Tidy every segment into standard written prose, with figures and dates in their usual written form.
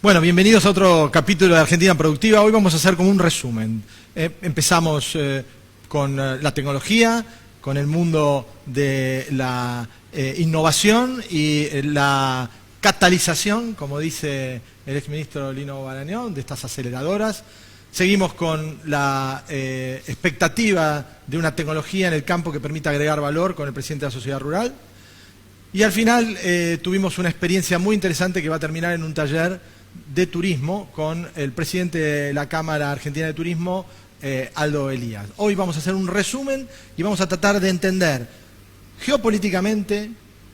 Bueno, bienvenidos a otro capítulo de Argentina Productiva. Hoy vamos a hacer como un resumen. Empezamos con la tecnología, con el mundo de la innovación y la catalización, como dice el exministro Lino Barañón, de estas aceleradoras. Seguimos con la expectativa de una tecnología en el campo que permita agregar valor con el presidente de la Sociedad Rural. Y al final tuvimos una experiencia muy interesante que va a terminar en un taller de turismo con el presidente de la Cámara Argentina de Turismo, Aldo Elías. Hoy vamos a hacer un resumen y vamos a tratar de entender geopolíticamente,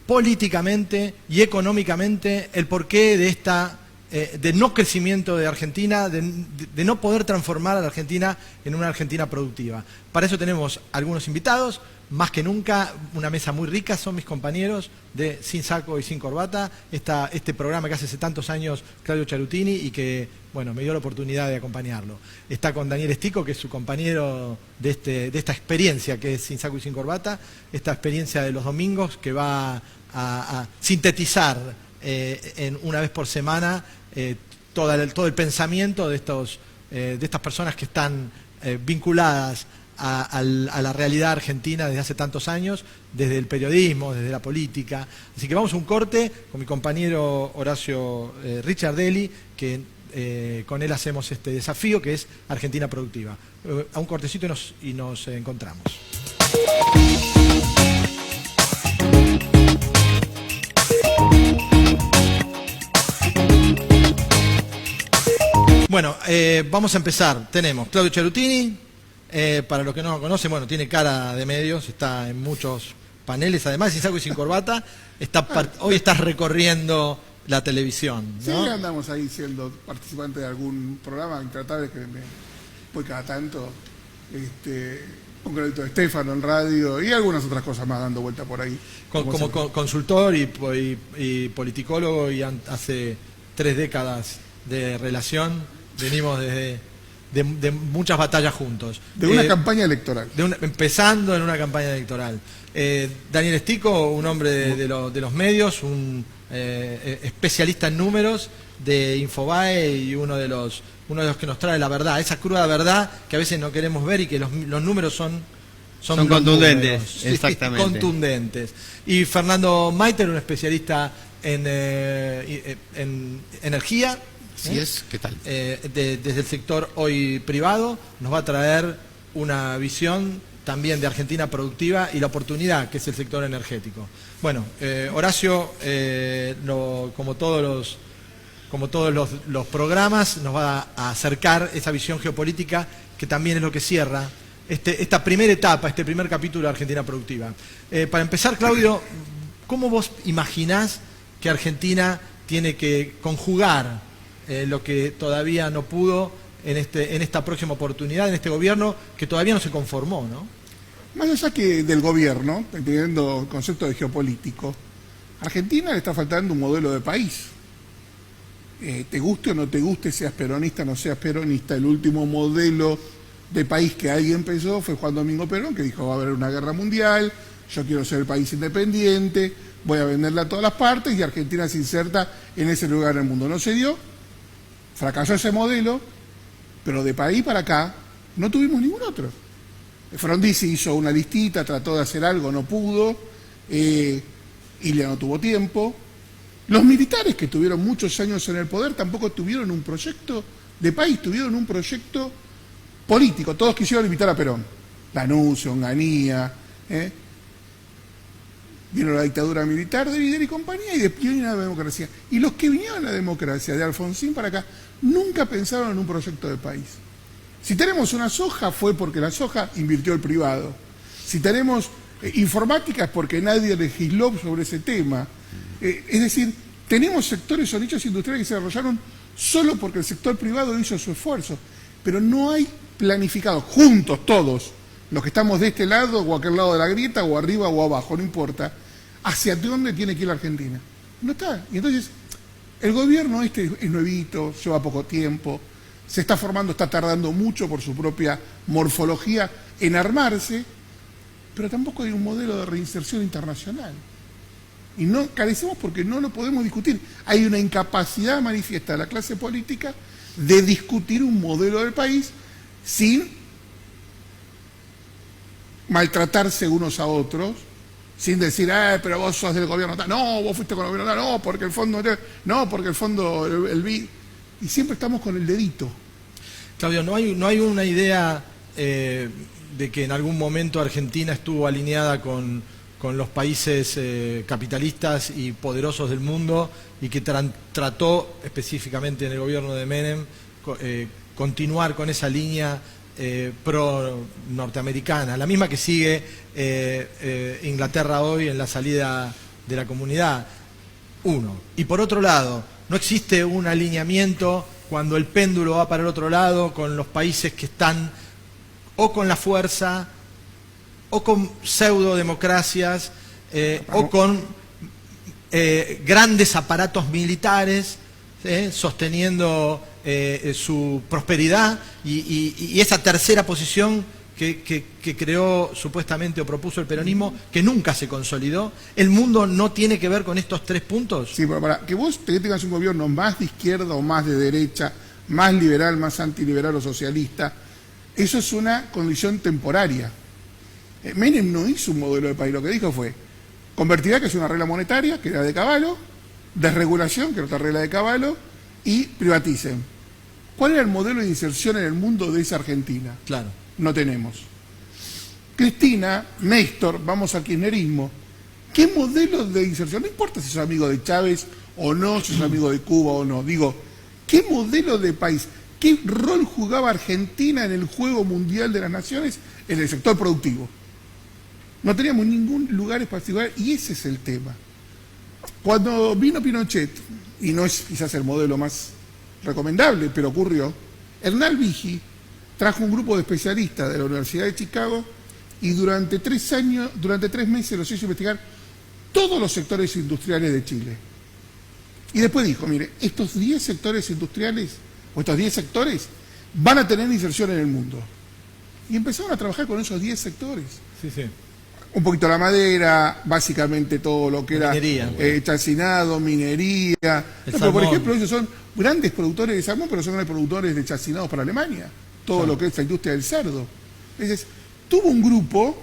políticamente y económicamente el porqué de esta de no crecimiento de Argentina, de no poder transformar a la Argentina en una Argentina productiva. Para eso tenemos algunos invitados, más que nunca, una mesa muy rica, son mis compañeros de Sin Saco y Sin Corbata, este programa que hace tantos años Claudio Charutini y que, bueno, me dio la oportunidad de acompañarlo. Está con Daniel Estico, que es su compañero de esta experiencia que es Sin Saco y Sin Corbata, esta experiencia de los domingos que va a sintetizar en una vez por semana todo el pensamiento de estas personas que están vinculadas a la realidad argentina desde hace tantos años, desde el periodismo, desde la política. Así que vamos a un corte con mi compañero Horacio Richardelli, que con él hacemos este desafío que es Argentina Productiva. A un cortecito y nos encontramos. Bueno, vamos a empezar. Tenemos Claudio Charutini, para los que no lo conocen, bueno, tiene cara de medios, está en muchos paneles, además, Sin Saco y Sin Corbata, hoy estás recorriendo la televisión, ¿no? Sí, andamos ahí siendo participante de algún programa, intratable que me voy cada tanto, un crédito de Estefano en radio y algunas otras cosas más dando vuelta por ahí. Como consultor y politicólogo, y hace 3 décadas de relación, venimos de muchas batallas juntos. De una campaña electoral. Empezando en una campaña electoral. Daniel Estico, un hombre de los medios, un especialista en números de Infobae y uno de los que nos trae la verdad, esa cruda verdad que a veces no queremos ver y que los números son contundentes. Números, exactamente. Contundentes. Y Fernando Maiter, un especialista en energía. Así es, ¿qué tal? Desde el sector hoy privado, nos va a traer una visión también de Argentina productiva y la oportunidad que es el sector energético. Bueno, Horacio, como todos los programas, nos va a acercar esa visión geopolítica que también es lo que cierra esta primera etapa, este primer capítulo de Argentina Productiva. Para empezar, Claudio, ¿cómo vos imaginás que Argentina tiene que conjugar lo que todavía no pudo en esta próxima oportunidad, en este gobierno que todavía no se conformó, ¿no? Más allá que del gobierno, entendiendo el concepto de geopolítico, a Argentina le está faltando un modelo de país. Te guste o no te guste, seas peronista o no seas peronista, el último modelo de país que alguien pensó fue Juan Domingo Perón, que dijo va a haber una guerra mundial, yo quiero ser el país independiente, voy a venderla a todas las partes, y Argentina se inserta en ese lugar en el mundo. No se dio. Fracasó ese modelo, pero de país para acá no tuvimos ningún otro. Frondizi hizo una listita, trató de hacer algo, no pudo, Ilia no tuvo tiempo. Los militares que tuvieron muchos años en el poder tampoco tuvieron un proyecto de país, tuvieron un proyecto político. Todos quisieron imitar a Perón, Lanusse, Onganía, vino la dictadura militar de Videla y compañía y después vino la democracia. Y los que vinieron a la democracia, de Alfonsín para acá, nunca pensaron en un proyecto de país. Si tenemos una soja fue porque la soja invirtió el privado. Si tenemos informática es porque nadie legisló sobre ese tema. Es decir, tenemos sectores o nichos industriales que se desarrollaron solo porque el sector privado hizo su esfuerzo. Pero no hay planificados, juntos todos, los que estamos de este lado o aquel lado de la grieta, o arriba o abajo, no importa, hacia dónde tiene que ir la Argentina. No está. Y entonces, el gobierno es nuevito, lleva poco tiempo, se está formando, está tardando mucho por su propia morfología en armarse, pero tampoco hay un modelo de reinserción internacional. Y no carecemos porque no lo podemos discutir. Hay una incapacidad manifiesta de la clase política de discutir un modelo del país sin maltratarse unos a otros, sin decir, pero vos sos del gobierno tal, no, vos fuiste con el gobierno tal, no, porque el fondo, no, porque el fondo, el BID, y siempre estamos con el dedito. Claudio, ¿no hay una idea de que en algún momento Argentina estuvo alineada con los países capitalistas y poderosos del mundo y que trató específicamente en el gobierno de Menem continuar con esa línea pro-norteamericana, la misma que sigue Inglaterra hoy en la salida de la comunidad? Uno. Y por otro lado, ¿no existe un alineamiento cuando el péndulo va para el otro lado con los países que están o con la fuerza o con pseudo-democracias o con grandes aparatos militares sosteniendo su prosperidad y esa tercera posición que creó supuestamente o propuso el peronismo, que nunca se consolidó? ¿El mundo no tiene que ver con estos tres puntos? Sí, pero para que vos tengas un gobierno más de izquierda o más de derecha, más liberal, más antiliberal o socialista, eso es una condición temporaria. Menem no hizo un modelo de país, lo que dijo fue convertirá, que es una regla monetaria, que era de Cavallo, desregulación, que era otra regla de Cavallo, y privaticen. ¿Cuál era el modelo de inserción en el mundo de esa Argentina? Claro. No tenemos. Cristina, Néstor, vamos al kirchnerismo. ¿Qué modelo de inserción? No importa si sos amigo de Chávez o no, si sos amigo de Cuba o no. Digo, ¿qué modelo de país? ¿Qué rol jugaba Argentina en el juego mundial de las naciones en el sector productivo? No teníamos ningún lugar particular y ese es el tema. Cuando vino Pinochet, y no es quizás el modelo más recomendable, pero ocurrió, Hernán Vigi trajo un grupo de especialistas de la Universidad de Chicago y durante 3 meses los hizo investigar todos los sectores industriales de Chile. Y después dijo, mire, estos 10 sectores industriales, o estos 10 sectores, van a tener inserción en el mundo. Y empezaron a trabajar con esos 10 sectores. Sí, sí. Un poquito la madera, básicamente todo lo que era chacinado, minería. No, pero por ejemplo, ellos son grandes productores de salmón, pero son grandes productores de chacinados para Alemania. Todo lo que es la industria del cerdo. Entonces, tuvo un grupo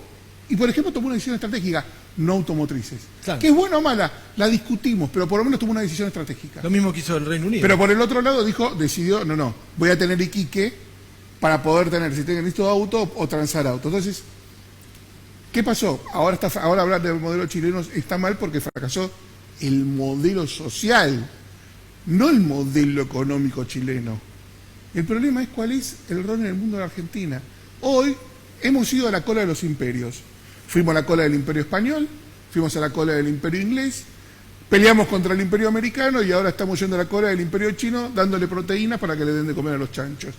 y, por ejemplo, tomó una decisión estratégica, no automotrices. Claro. Que es buena o mala, la discutimos, pero por lo menos tomó una decisión estratégica. Lo mismo que hizo el Reino Unido. Pero por el otro lado decidió, no, voy a tener Iquique para poder tener, si tengo listo auto o transar auto. Entonces, ¿qué pasó? Ahora hablar del modelo chileno está mal porque fracasó el modelo social, no el modelo económico chileno. El problema es cuál es el rol en el mundo de la Argentina. Hoy hemos ido a la cola de los imperios. Fuimos a la cola del imperio español, fuimos a la cola del imperio inglés, peleamos contra el imperio americano y ahora estamos yendo a la cola del imperio chino dándole proteínas para que le den de comer a los chanchos.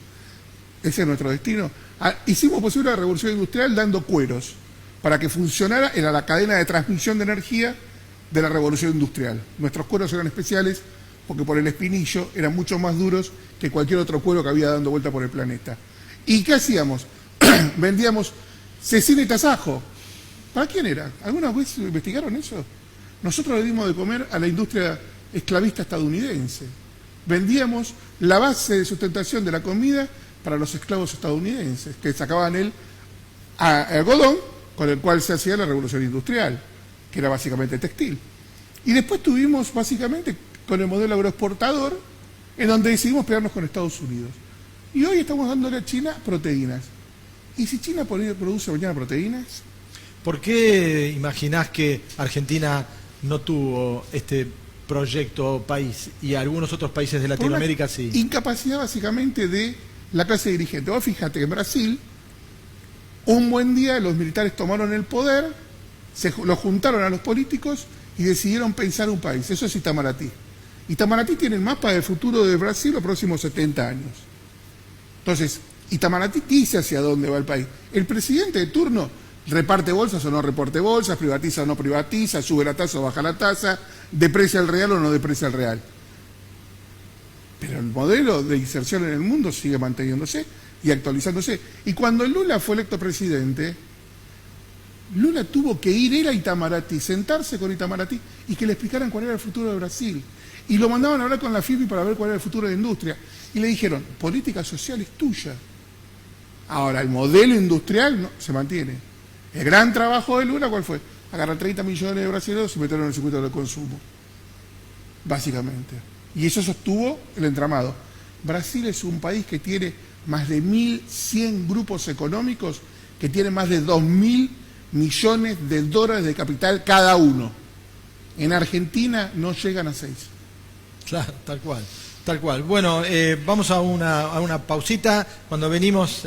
Ese es nuestro destino. Hicimos posible la revolución industrial dando cueros para que funcionara en la cadena de transmisión de energía de la revolución industrial. Nuestros cueros eran especiales porque por el espinillo eran mucho más duros que cualquier otro cuero que había dando vuelta por el planeta. ¿Y qué hacíamos? Vendíamos cecina y tasajo. ¿Para quién era? ¿Alguna vez investigaron eso? Nosotros le dimos de comer a la industria esclavista estadounidense. Vendíamos la base de sustentación de la comida para los esclavos estadounidenses, que sacaban el algodón con el cual se hacía la revolución industrial, que era básicamente textil. Y después tuvimos básicamente con el modelo agroexportador, en donde decidimos pegarnos con Estados Unidos. Y hoy estamos dándole a China proteínas. ¿Y si China produce mañana proteínas? ¿Por qué imaginás que Argentina no tuvo este proyecto país y algunos otros países de Latinoamérica sí? Incapacidad básicamente de la clase dirigente. Vos fíjate que en Brasil, un buen día los militares tomaron el poder, los juntaron a los políticos y decidieron pensar un país. Eso es Itamaraty. Itamaraty tiene el mapa del futuro de Brasil los próximos 70 años. Entonces, Itamaraty dice hacia dónde va el país. El presidente de turno reparte bolsas o no reparte bolsas, privatiza o no privatiza, sube la tasa o baja la tasa, deprecia el real o no deprecia el real. Pero el modelo de inserción en el mundo sigue manteniéndose y actualizándose. Y cuando Lula fue electo presidente, Lula tuvo que ir él a Itamaraty, sentarse con Itamaraty y que le explicaran cuál era el futuro de Brasil. Y lo mandaban a hablar con la FIPI para ver cuál era el futuro de la industria. Y le dijeron, política social es tuya. Ahora, el modelo industrial no, se mantiene. El gran trabajo de Lula, ¿cuál fue? Agarrar 30 millones de brasileños y meterlos en el circuito del consumo. Básicamente. Y eso sostuvo el entramado. Brasil es un país que tiene más de 1.100 grupos económicos que tienen más de 2.000 millones de dólares de capital cada uno. En Argentina no llegan a 6. Claro, tal cual. Tal cual. Bueno, vamos a una pausita. Cuando venimos,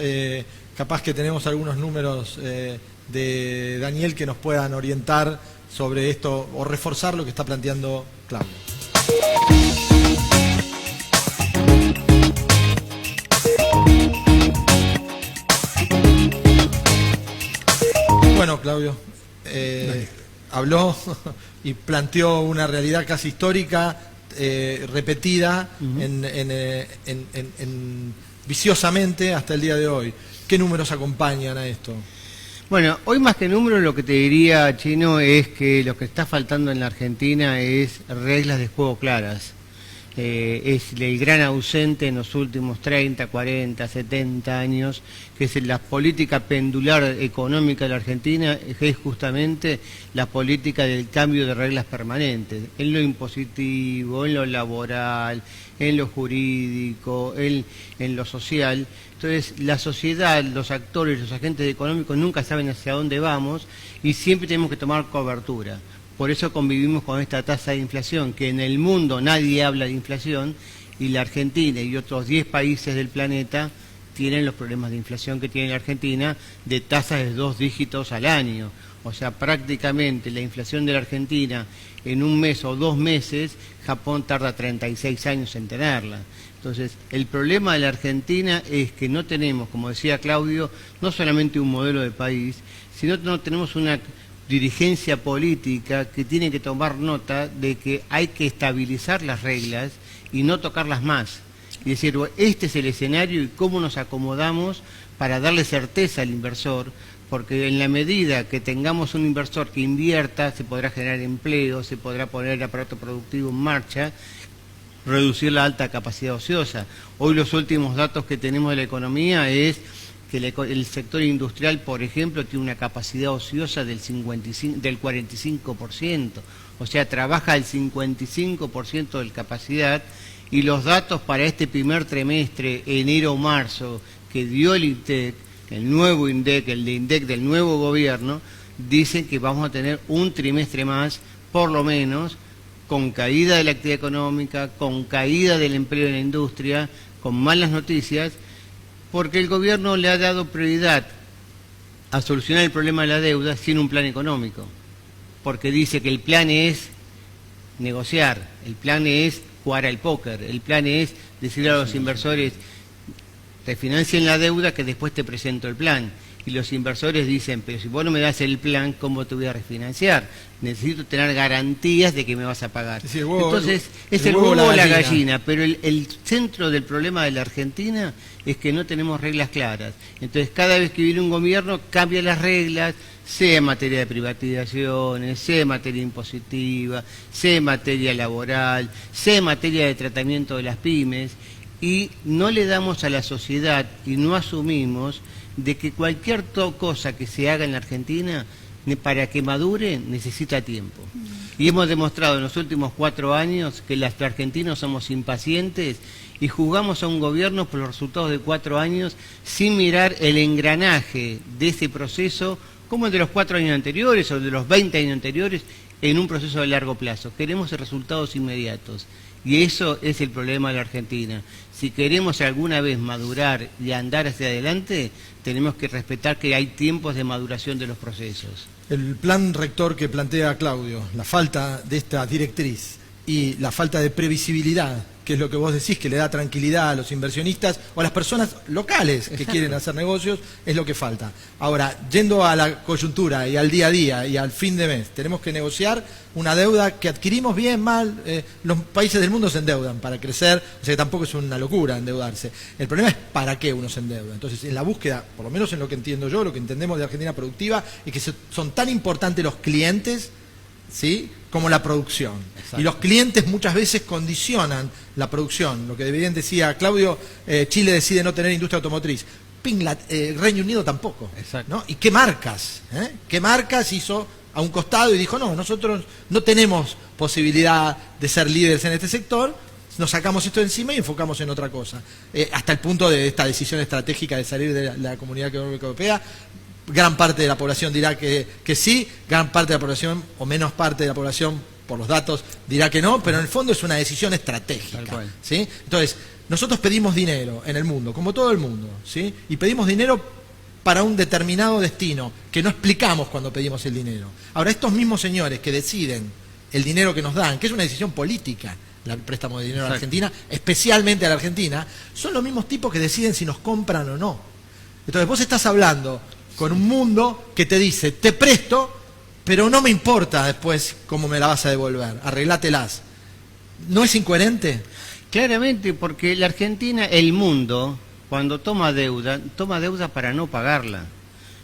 capaz que tenemos algunos números de Daniel que nos puedan orientar sobre esto o reforzar lo que está planteando Claudio. Bueno, Claudio, habló y planteó una realidad casi histórica, repetida viciosamente hasta el día de hoy. ¿Qué números acompañan a esto? Bueno, hoy más que números lo que te diría, Chino, es que lo que está faltando en la Argentina es reglas de juego claras. Es el gran ausente en los últimos 30, 40, 70 años, que es la política pendular económica de la Argentina, que es justamente la política del cambio de reglas permanentes, en lo impositivo, en lo laboral, en lo jurídico, en lo social. Entonces, la sociedad, los actores, los agentes económicos nunca saben hacia dónde vamos y siempre tenemos que tomar cobertura. Por eso convivimos con esta tasa de inflación, que en el mundo nadie habla de inflación, y la Argentina y otros 10 países del planeta tienen los problemas de inflación que tiene la Argentina, de tasas de 2 dígitos al año. O sea, prácticamente la inflación de la Argentina en un mes o 2 meses, Japón tarda 36 años en tenerla. Entonces, el problema de la Argentina es que no tenemos, como decía Claudio, no solamente un modelo de país, sino que no tenemos una dirigencia política que tiene que tomar nota de que hay que estabilizar las reglas y no tocarlas más. Y decir, este es el escenario y cómo nos acomodamos para darle certeza al inversor, porque en la medida que tengamos un inversor que invierta, se podrá generar empleo, se podrá poner el aparato productivo en marcha, reducir la alta capacidad ociosa. Hoy los últimos datos que tenemos de la economía es que el sector industrial, por ejemplo, tiene una capacidad ociosa del 45%, o sea, trabaja el 55% de capacidad, y los datos para este primer trimestre, enero-marzo, que dio el INDEC, el nuevo INDEC, el de INDEC del nuevo gobierno, dicen que vamos a tener un trimestre más, por lo menos, con caída de la actividad económica, con caída del empleo en la industria, con malas noticias, porque el gobierno le ha dado prioridad a solucionar el problema de la deuda sin un plan económico, porque dice que el plan es negociar, el plan es jugar al póker, el plan es decirle a los inversores, refinancien la deuda que después te presento el plan. Y los inversores dicen, pero si vos no me das el plan, ¿cómo te voy a refinanciar? Necesito tener garantías de que me vas a pagar. Sí, el huevo, entonces, es el huevo o la gallina, pero el centro del problema de la Argentina es que no tenemos reglas claras. Entonces, cada vez que viene un gobierno, cambia las reglas, sea en materia de privatizaciones, sea en materia impositiva, sea en materia laboral, sea en materia de tratamiento de las pymes, y no le damos a la sociedad y no asumimos de que cualquier cosa que se haga en la Argentina, para que madure, necesita tiempo. Y hemos demostrado en los últimos 4 años que los argentinos somos impacientes y juzgamos a un gobierno por los resultados de 4 años sin mirar el engranaje de ese proceso, como el de los 4 años anteriores o de los 20 años anteriores, en un proceso de largo plazo. Queremos resultados inmediatos. Y eso es el problema de la Argentina. Si queremos alguna vez madurar y andar hacia adelante, tenemos que respetar que hay tiempos de maduración de los procesos. El plan rector que plantea Claudio, la falta de esta directriz y la falta de previsibilidad que es lo que vos decís, que le da tranquilidad a los inversionistas o a las personas locales que quieren hacer negocios, es lo que falta. Ahora, yendo a la coyuntura y al día a día y al fin de mes, tenemos que negociar una deuda que adquirimos bien, mal. Los países del mundo se endeudan para crecer, o sea que tampoco es una locura endeudarse. El problema es para qué uno se endeuda. Entonces, en la búsqueda, por lo menos en lo que entiendo yo, lo que entendemos de Argentina Productiva, es que son tan importantes los clientes, ¿sí?, como la producción. Exacto. Y los clientes muchas veces condicionan la producción. Lo que bien decía Claudio, Chile decide no tener industria automotriz. Reino Unido tampoco. ¿No? ¿Y qué marcas? ¿Qué marcas hizo a un costado y dijo, no, nosotros no tenemos posibilidad de ser líderes en este sector, nos sacamos esto de encima y enfocamos en otra cosa? Hasta el punto de esta decisión estratégica de salir de la Comunidad Económica Europea. Gran parte de la población dirá que sí, gran parte de la población, o menos parte de la población, por los datos, dirá que no, pero en el fondo es una decisión estratégica, ¿sí? Entonces, nosotros pedimos dinero en el mundo, como todo el mundo, ¿sí? Y pedimos dinero para un determinado destino, que no explicamos cuando pedimos el dinero. Ahora, estos mismos señores que deciden el dinero que nos dan, que es una decisión política, el préstamo de dinero a la Argentina, especialmente a la Argentina, son los mismos tipos que deciden si nos compran o no. Entonces, vos estás hablando con un mundo que te dice, te presto, pero no me importa después cómo me la vas a devolver, arreglátelas. ¿No es incoherente? Claramente, porque la Argentina, el mundo, cuando toma deuda para no pagarla.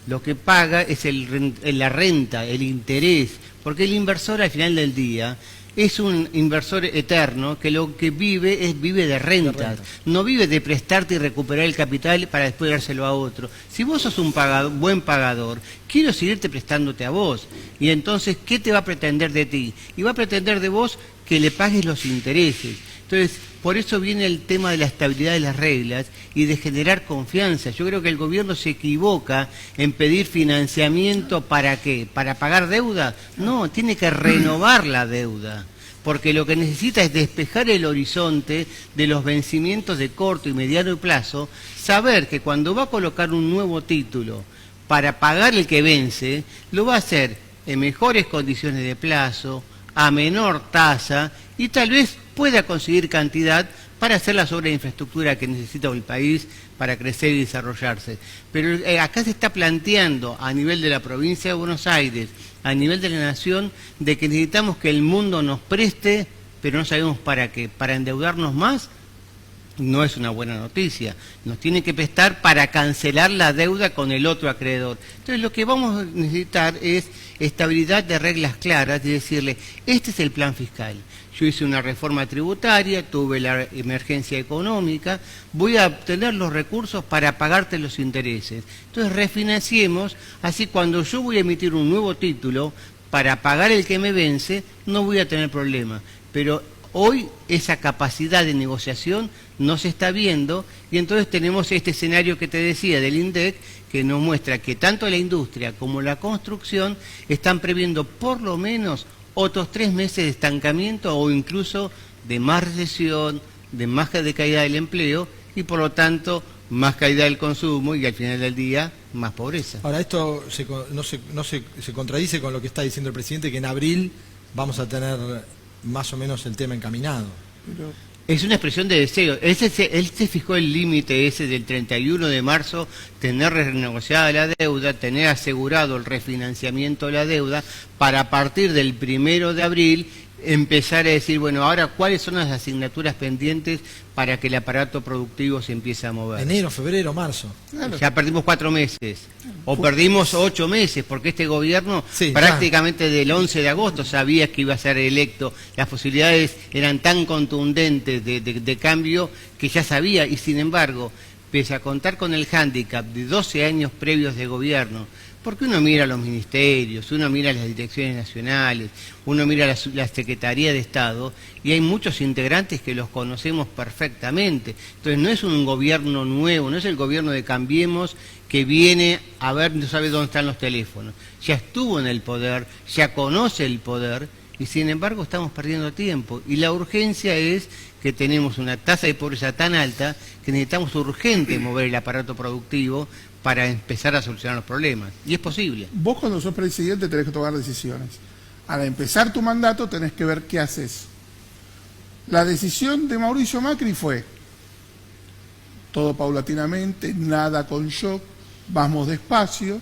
Lo que paga es la renta, el interés, porque el inversor al final del día es un inversor eterno que lo que vive de rentas. No vive de prestarte y recuperar el capital para después dárselo a otro. Si vos sos un buen pagador, quiero seguirte prestándote a vos. Y entonces, ¿qué te va a pretender de ti? Y va a pretender de vos que le pagues los intereses. Entonces, por eso viene el tema de la estabilidad de las reglas y de generar confianza. Yo creo que el gobierno se equivoca en pedir financiamiento ¿para qué? ¿Para pagar deuda? No, tiene que renovar la deuda, porque lo que necesita es despejar el horizonte de los vencimientos de corto y mediano plazo, saber que cuando va a colocar un nuevo título para pagar el que vence, lo va a hacer en mejores condiciones de plazo, a menor tasa, y tal vez pueda conseguir cantidad para hacer las obras de infraestructura que necesita el país para crecer y desarrollarse. Pero acá se está planteando a nivel de la provincia de Buenos Aires, a nivel de la nación, de que necesitamos que el mundo nos preste, pero no sabemos para qué. ¿Para endeudarnos más? No es una buena noticia. Nos tienen que prestar para cancelar la deuda con el otro acreedor. Entonces lo que vamos a necesitar es estabilidad de reglas claras y decirle, este es el plan fiscal. Yo hice una reforma tributaria, tuve la emergencia económica, voy a obtener los recursos para pagarte los intereses. Entonces refinanciemos, así cuando yo voy a emitir un nuevo título para pagar el que me vence, no voy a tener problema. Pero hoy esa capacidad de negociación no se está viendo y entonces tenemos este escenario que te decía del INDEC que nos muestra que tanto la industria como la construcción están previendo por lo menos otros 3 meses de estancamiento o incluso de más recesión, de más caída del empleo y por lo tanto más caída del consumo y al final del día más pobreza. Ahora, esto se contradice con lo que está diciendo el presidente, que en abril vamos a tener más o menos el tema encaminado. Es una expresión de deseo. Él se fijó el límite ese del 31 de marzo, tener renegociada la deuda, tener asegurado el refinanciamiento de la deuda, para a partir del 1 de abril empezar a decir, bueno, ahora cuáles son las asignaturas pendientes para que el aparato productivo se empiece a mover. Enero, febrero, marzo. Claro. Ya perdimos 4 meses, o perdimos 8 meses, porque este gobierno prácticamente del 11 de agosto sabía que iba a ser electo. Las posibilidades eran tan contundentes de cambio que ya sabía, y sin embargo, pese a contar con el hándicap de 12 años previos de gobierno, porque uno mira los ministerios, uno mira las direcciones nacionales, uno mira la Secretaría de Estado, y hay muchos integrantes que los conocemos perfectamente. Entonces no es un gobierno nuevo, no es el gobierno de Cambiemos que viene a ver, no sabe dónde están los teléfonos. Ya estuvo en el poder, ya conoce el poder, y sin embargo estamos perdiendo tiempo. Y la urgencia es que tenemos una tasa de pobreza tan alta que necesitamos urgente mover el aparato productivo para empezar a solucionar los problemas. Y es posible. Vos cuando sos presidente tenés que tomar decisiones. Al empezar tu mandato tenés que ver qué haces. La decisión de Mauricio Macri fue todo paulatinamente, nada con shock, vamos despacio,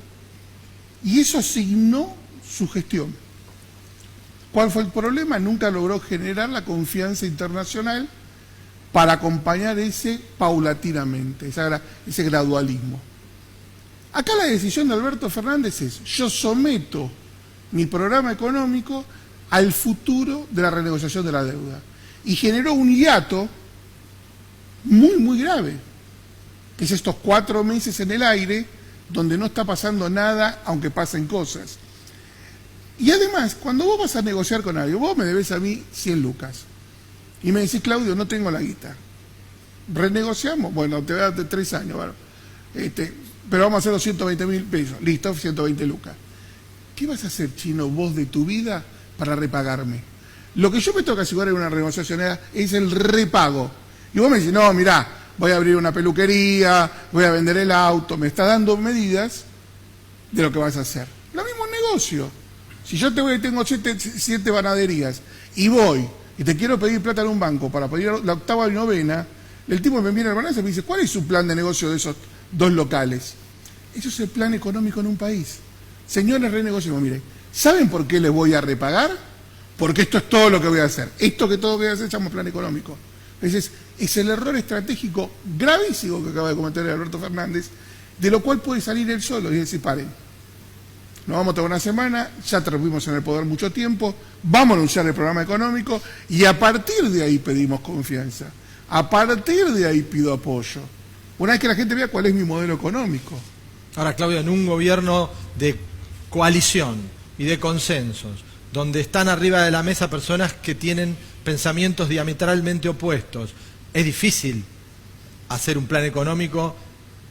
y eso asignó su gestión. ¿Cuál fue el problema? Nunca logró generar la confianza internacional para acompañar ese paulatinamente, ese gradualismo. Acá la decisión de Alberto Fernández es: yo someto mi programa económico al futuro de la renegociación de la deuda. Y generó un hiato muy, muy grave, que es estos 4 meses en el aire, donde no está pasando nada, aunque pasen cosas. Y además, cuando vos vas a negociar con alguien, vos me debes a mí 100 lucas, y me decís: Claudio, no tengo la guita. ¿Renegociamos? Bueno, te voy a dar 3 años, bueno, pero vamos a hacer los 120.000 pesos. Listo, 120 lucas. ¿Qué vas a hacer, Chino, vos de tu vida para repagarme? Lo que yo me tengo que asegurar en una renegociación es el repago. Y vos me decís: no, mirá, voy a abrir una peluquería, voy a vender el auto. Me está dando medidas de lo que vas a hacer. Lo mismo en negocio. Si yo tengo 7 panaderías y voy y te quiero pedir plata en un banco para pedir la octava y novena, el tipo me viene al balance y me dice: ¿cuál es su plan de negocio de esos 2 locales? Eso es el plan económico en un país. Señores, renegociemos. Mire, ¿saben por qué les voy a repagar? Porque esto es todo lo que voy a hacer. Esto que todo voy a hacer llamo plan económico. Entonces, es el error estratégico gravísimo que acaba de cometer Alberto Fernández, de lo cual puede salir él solo y decir: paren, nos vamos a tomar una semana, ya tuvimos en el poder mucho tiempo, vamos a anunciar el programa económico y a partir de ahí pedimos confianza. A partir de ahí pido apoyo. Una vez que la gente vea cuál es mi modelo económico. Ahora, Claudio, en un gobierno de coalición y de consensos, donde están arriba de la mesa personas que tienen pensamientos diametralmente opuestos, es difícil hacer un plan económico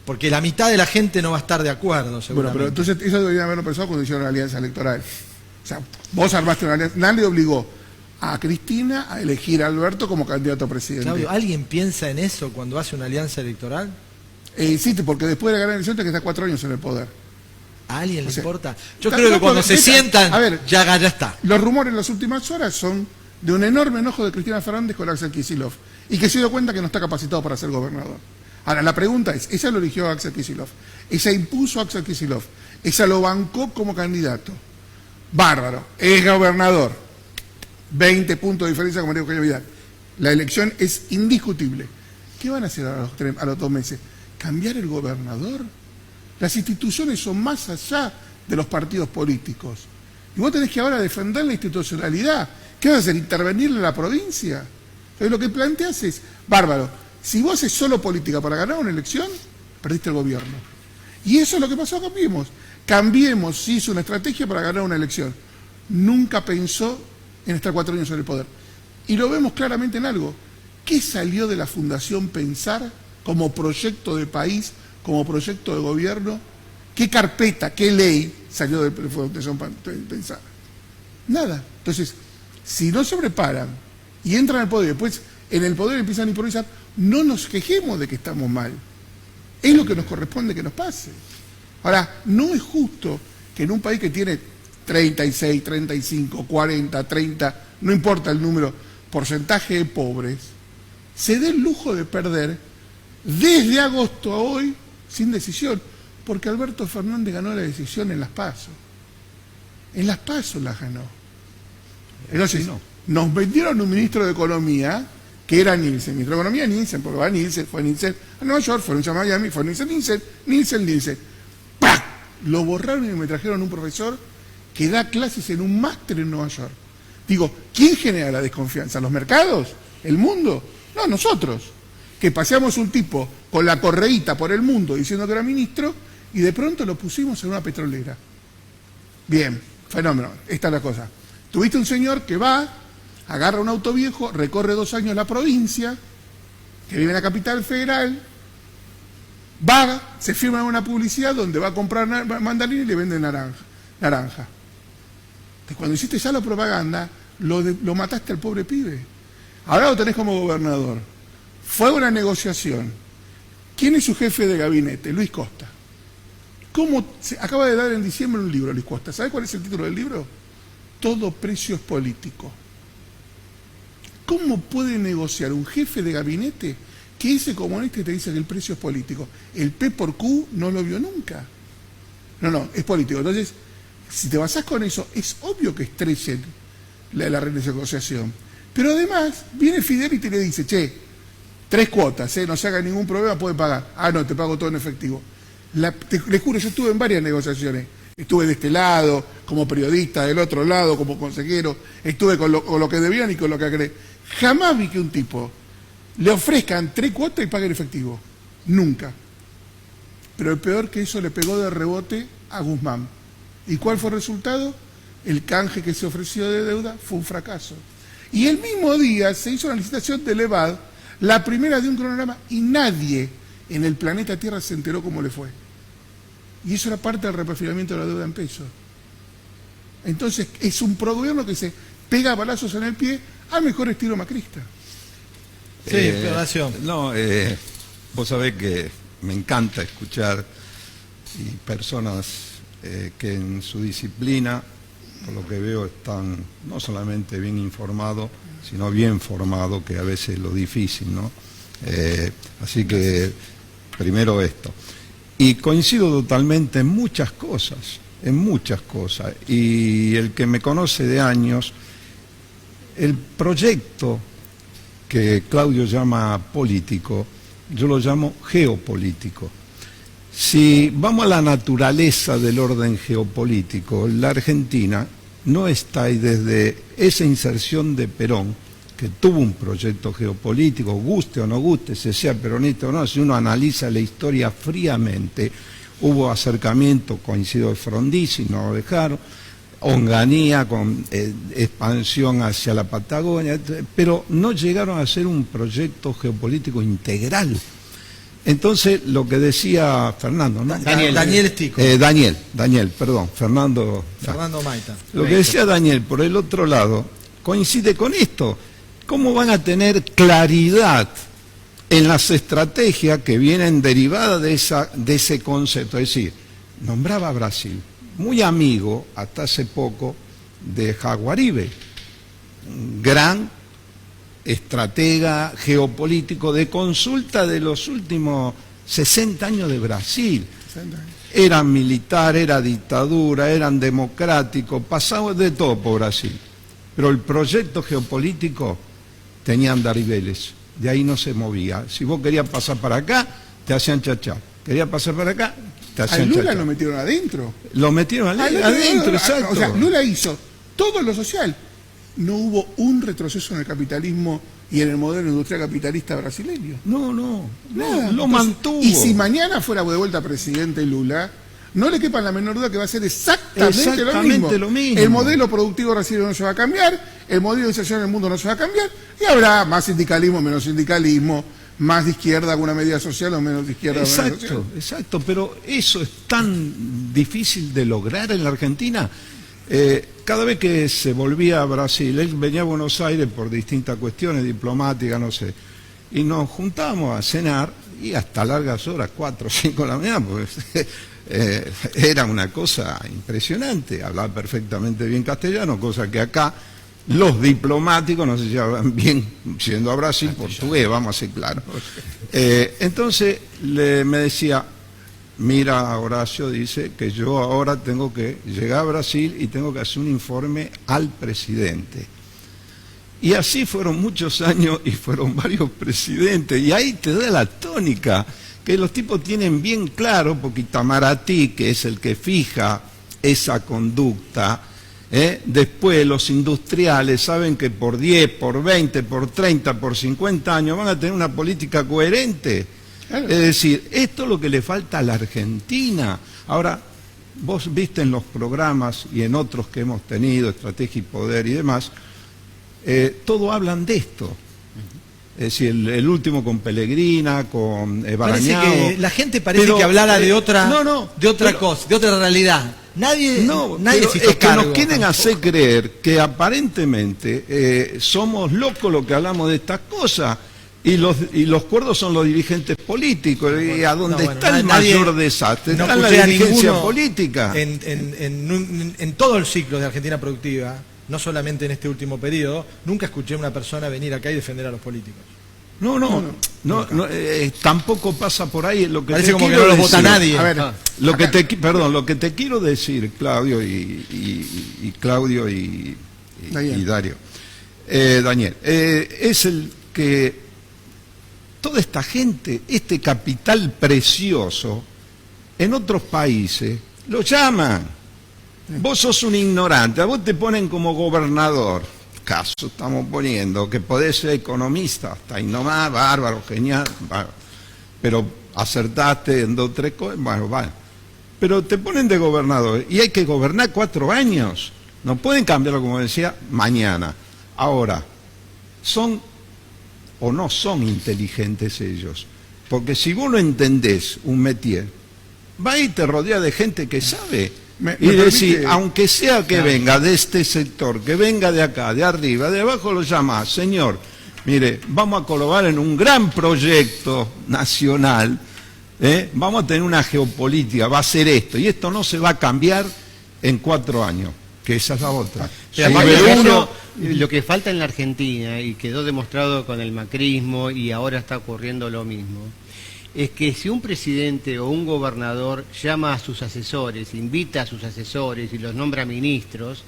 porque la mitad de la gente no va a estar de acuerdo, seguramente. Bueno, pero entonces eso deberían haberlo pensado cuando hicieron la alianza electoral. O sea, vos armaste una alianza, nadie obligó a Cristina a elegir a Alberto como candidato a presidente. Claudio, ¿alguien piensa en eso cuando hace una alianza electoral? Sí, porque después de la gran elección te que estar 4 años en el poder. ¿A alguien le importa? Yo no, creo que no, cuando se sientan, a ver, ya está. Los rumores en las últimas horas son de un enorme enojo de Cristina Fernández con Axel Kicillof y que se dio cuenta que no está capacitado para ser gobernador. Ahora, la pregunta es: ella lo eligió a Axel Kicillof, ella impuso a Axel Kicillof, ella lo bancó como candidato. Bárbaro, es gobernador. 20 puntos de diferencia con María Eugenia Vidal. La elección es indiscutible. ¿Qué van a hacer a los 2 meses? ¿Cambiar el gobernador? Las instituciones son más allá de los partidos políticos. Y vos tenés que ahora defender la institucionalidad. ¿Qué vas a hacer? ¿Intervenirle a la provincia? Entonces lo que planteas es: bárbaro, si vos haces solo política para ganar una elección, perdiste el gobierno. Y eso es lo que pasó. Cambiemos, hizo una estrategia para ganar una elección. Nunca pensó en estar 4 años en el poder. Y lo vemos claramente en algo. ¿Qué salió de la Fundación Pensar como proyecto de país, como proyecto de gobierno? ¿Qué carpeta, qué ley salió de la Fundación Pensar? Nada. Entonces, si no se preparan y entran al poder y después en el poder empiezan a improvisar, no nos quejemos de que estamos mal. Es lo que nos corresponde que nos pase. Ahora, no es justo que en un país que tiene 36, 35, 40, 30, no importa el número, porcentaje de pobres, se dé el lujo de perder desde agosto a hoy sin decisión, porque Alberto Fernández ganó la decisión en las PASO. En las PASO las ganó. Entonces, nos vendieron un ministro de Economía que era Nielsen. Ministro de Economía, Nielsen, porque va Nielsen, fue Nielsen a Nueva York, fueron a Miami, fue Nielsen. ¡Pah! Lo borraron y me trajeron un profesor que da clases en un máster en Nueva York. Digo, ¿quién genera la desconfianza? ¿Los mercados? ¿El mundo? No, nosotros. Que paseamos un tipo con la correíta por el mundo diciendo que era ministro y de pronto lo pusimos en una petrolera. Bien, fenómeno, esta es la cosa. Tuviste un señor que va, agarra un auto viejo, recorre 2 años la provincia, que vive en la capital federal, va, se firma una publicidad donde va a comprar mandarina y le vende naranja. Entonces, cuando hiciste ya la propaganda, lo mataste al pobre pibe. Ahora lo tenés como gobernador. Fue una negociación. ¿Quién es su jefe de gabinete? Luis Costa. Acaba de dar en diciembre un libro, Luis Costa. ¿Sabe cuál es el título del libro? Todo precio es político. ¿Cómo puede negociar un jefe de gabinete que ese comunista te dice que el precio es político? El P por Q no lo vio nunca. No, es político. Entonces, si te basás con eso, es obvio que estrechen la renegociación. Pero además, viene Fidel y te le dice, che, 3 cuotas, no se haga ningún problema, puede pagar. Ah, no, te pago todo en efectivo. Les juro, yo estuve en varias negociaciones. Estuve de este lado, como periodista, del otro lado, como consejero. Estuve con lo que debían y con lo que agregué. Jamás vi que un tipo le ofrezcan 3 cuotas y pague en efectivo. Nunca. Pero el peor que eso le pegó de rebote a Guzmán. ¿Y cuál fue el resultado? El canje que se ofreció de deuda fue un fracaso. Y el mismo día se hizo una licitación de EVAD, la primera de un cronograma, y nadie en el planeta Tierra se enteró cómo le fue. Y eso era parte del reperfilamiento de la deuda en pesos. Entonces es un progobierno que se pega balazos en el pie al mejor estilo macrista. Sí, Horacio. No, vos sabés que me encanta escuchar personas que en su disciplina, por lo que veo, están no solamente bien informados, sino bien formados, que a veces es lo difícil, ¿no? Así que, primero esto. Y coincido totalmente en muchas cosas, y el que me conoce de años, el proyecto que Claudio llama político, yo lo llamo geopolítico. Si vamos a la naturaleza del orden geopolítico, la Argentina no está ahí desde esa inserción de Perón, que tuvo un proyecto geopolítico, guste o no guste, se sea peronista o no, si uno analiza la historia fríamente, hubo acercamiento, coincido de Frondizi, no lo dejaron, Onganía con expansión hacia la Patagonia, pero no llegaron a ser un proyecto geopolítico integral. Entonces, lo que decía Fernando, ¿no? Daniel Estico. Daniel, perdón, Fernando Maita. Lo que decía Daniel, por el otro lado, coincide con esto. ¿Cómo van a tener claridad en las estrategias que vienen derivadas de ese concepto? Es decir, nombraba a Brasil, muy amigo, hasta hace poco, de Jaguaribe, un gran estratega geopolítico de consulta de los últimos 60 años de Brasil. Eran militar, era dictadura, eran democráticos, pasaban de todo por Brasil. Pero el proyecto geopolítico tenía andariveles, de ahí no se movía. Si vos querías pasar para acá, te hacían chachá. Querías pasar para acá, te hacían chachá. A Lula lo metieron adentro. Lo metieron adentro, exacto. O sea, Lula hizo todo lo social. No hubo un retroceso en el capitalismo y en el modelo industrial capitalista brasileño. No, Nada. lo mantuvo. Y si mañana fuera de vuelta presidente Lula, no le quepa la menor duda que va a ser exactamente lo mismo. El modelo productivo brasileño no se va a cambiar, el modelo de inserción en el mundo no se va a cambiar, y habrá más sindicalismo, menos sindicalismo, más de izquierda alguna medida social o menos de izquierda alguna medida social. Exacto, pero eso es tan difícil de lograr en la Argentina. Cada vez que se volvía a Brasil, él venía a Buenos Aires por distintas cuestiones diplomáticas, no sé, y nos juntábamos a cenar y hasta largas horas, 4 o 5 de la mañana, pues era una cosa impresionante, hablaba perfectamente bien castellano, cosa que acá los diplomáticos no sé si hablan bien, siendo a Brasil, portugués, vamos a ser claros. Entonces me decía, mira, Horacio, dice que yo ahora tengo que llegar a Brasil y tengo que hacer un informe al presidente. Y así fueron muchos años y fueron varios presidentes. Y ahí te da la tónica, que los tipos tienen bien claro, porque Itamaraty, que es el que fija esa conducta, después los industriales saben que por 10, por 20, por 30, por 50 años van a tener una política coherente. Claro. Es decir, esto es lo que le falta a la Argentina. Ahora, vos viste en los programas y en otros que hemos tenido, Estrategia y Poder y demás, todos hablan de esto. Es decir, el último con Pellegrina, con Barañao. Parece que la gente parece que hablara de otra, cosa, de otra realidad. Nadie se hizo es que cargo, nos quieren hacer creer que aparentemente somos locos los que hablamos de estas cosas. Y los cuerdos son los dirigentes políticos, y a donde está el mayor desastre, está la dirigencia política. En todo el ciclo de Argentina Productiva, no solamente en este último periodo, nunca escuché a una persona venir acá y defender a los políticos. Tampoco pasa por ahí lo que parece te como que quiero no los vota decir. nadie. A ver, Lo que te quiero decir, Claudio y Claudio y Dario, Daniel, es el que toda esta gente, este capital precioso, en otros países lo llaman. Vos sos un ignorante, a vos te ponen como gobernador. Caso estamos poniendo que podés ser economista, hasta ahí nomás, bárbaro, genial, bárbaro. Pero acertaste en 2 o 3 cosas, bueno, vale. Pero te ponen de gobernador y hay que gobernar 4 años. No pueden cambiarlo, como decía, mañana. Ahora, ¿son o no son inteligentes ellos? Porque si vos no entendés un métier, va y te rodea de gente que sabe. Y decir, aunque sea que venga de este sector, que venga de acá, de arriba, de abajo, lo llamás, señor, mire, vamos a colaborar en un gran proyecto nacional, vamos a tener una geopolítica, va a ser esto, y esto no se va a cambiar en 4 años, que esa es la otra. Lo que falta en la Argentina, y quedó demostrado con el macrismo, y ahora está ocurriendo lo mismo, es que si un presidente o un gobernador llama a sus asesores, invita a sus asesores y los nombra ministros,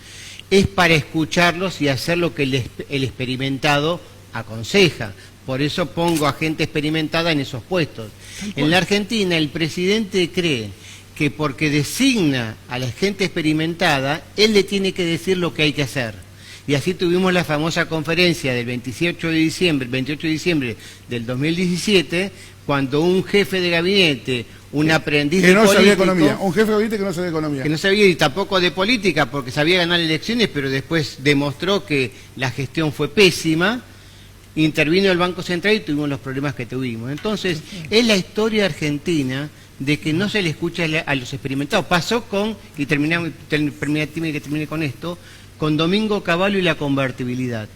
es para escucharlos y hacer lo que el experimentado aconseja. Por eso pongo a gente experimentada en esos puestos. En la Argentina el presidente cree que porque designa a la gente experimentada, él le tiene que decir lo que hay que hacer. Y así tuvimos la famosa conferencia del 28 de diciembre del 2017, cuando un jefe de gabinete, un aprendiz de político, sabía economía, un jefe de gabinete que no sabía economía. Que no sabía y tampoco de política, porque sabía ganar elecciones, pero después demostró que la gestión fue pésima, intervino el Banco Central y tuvimos los problemas que tuvimos. Entonces, es la historia argentina de que no se le escucha a los experimentados. Pasó con, y terminé con esto, con Domingo Cavallo y la convertibilidad.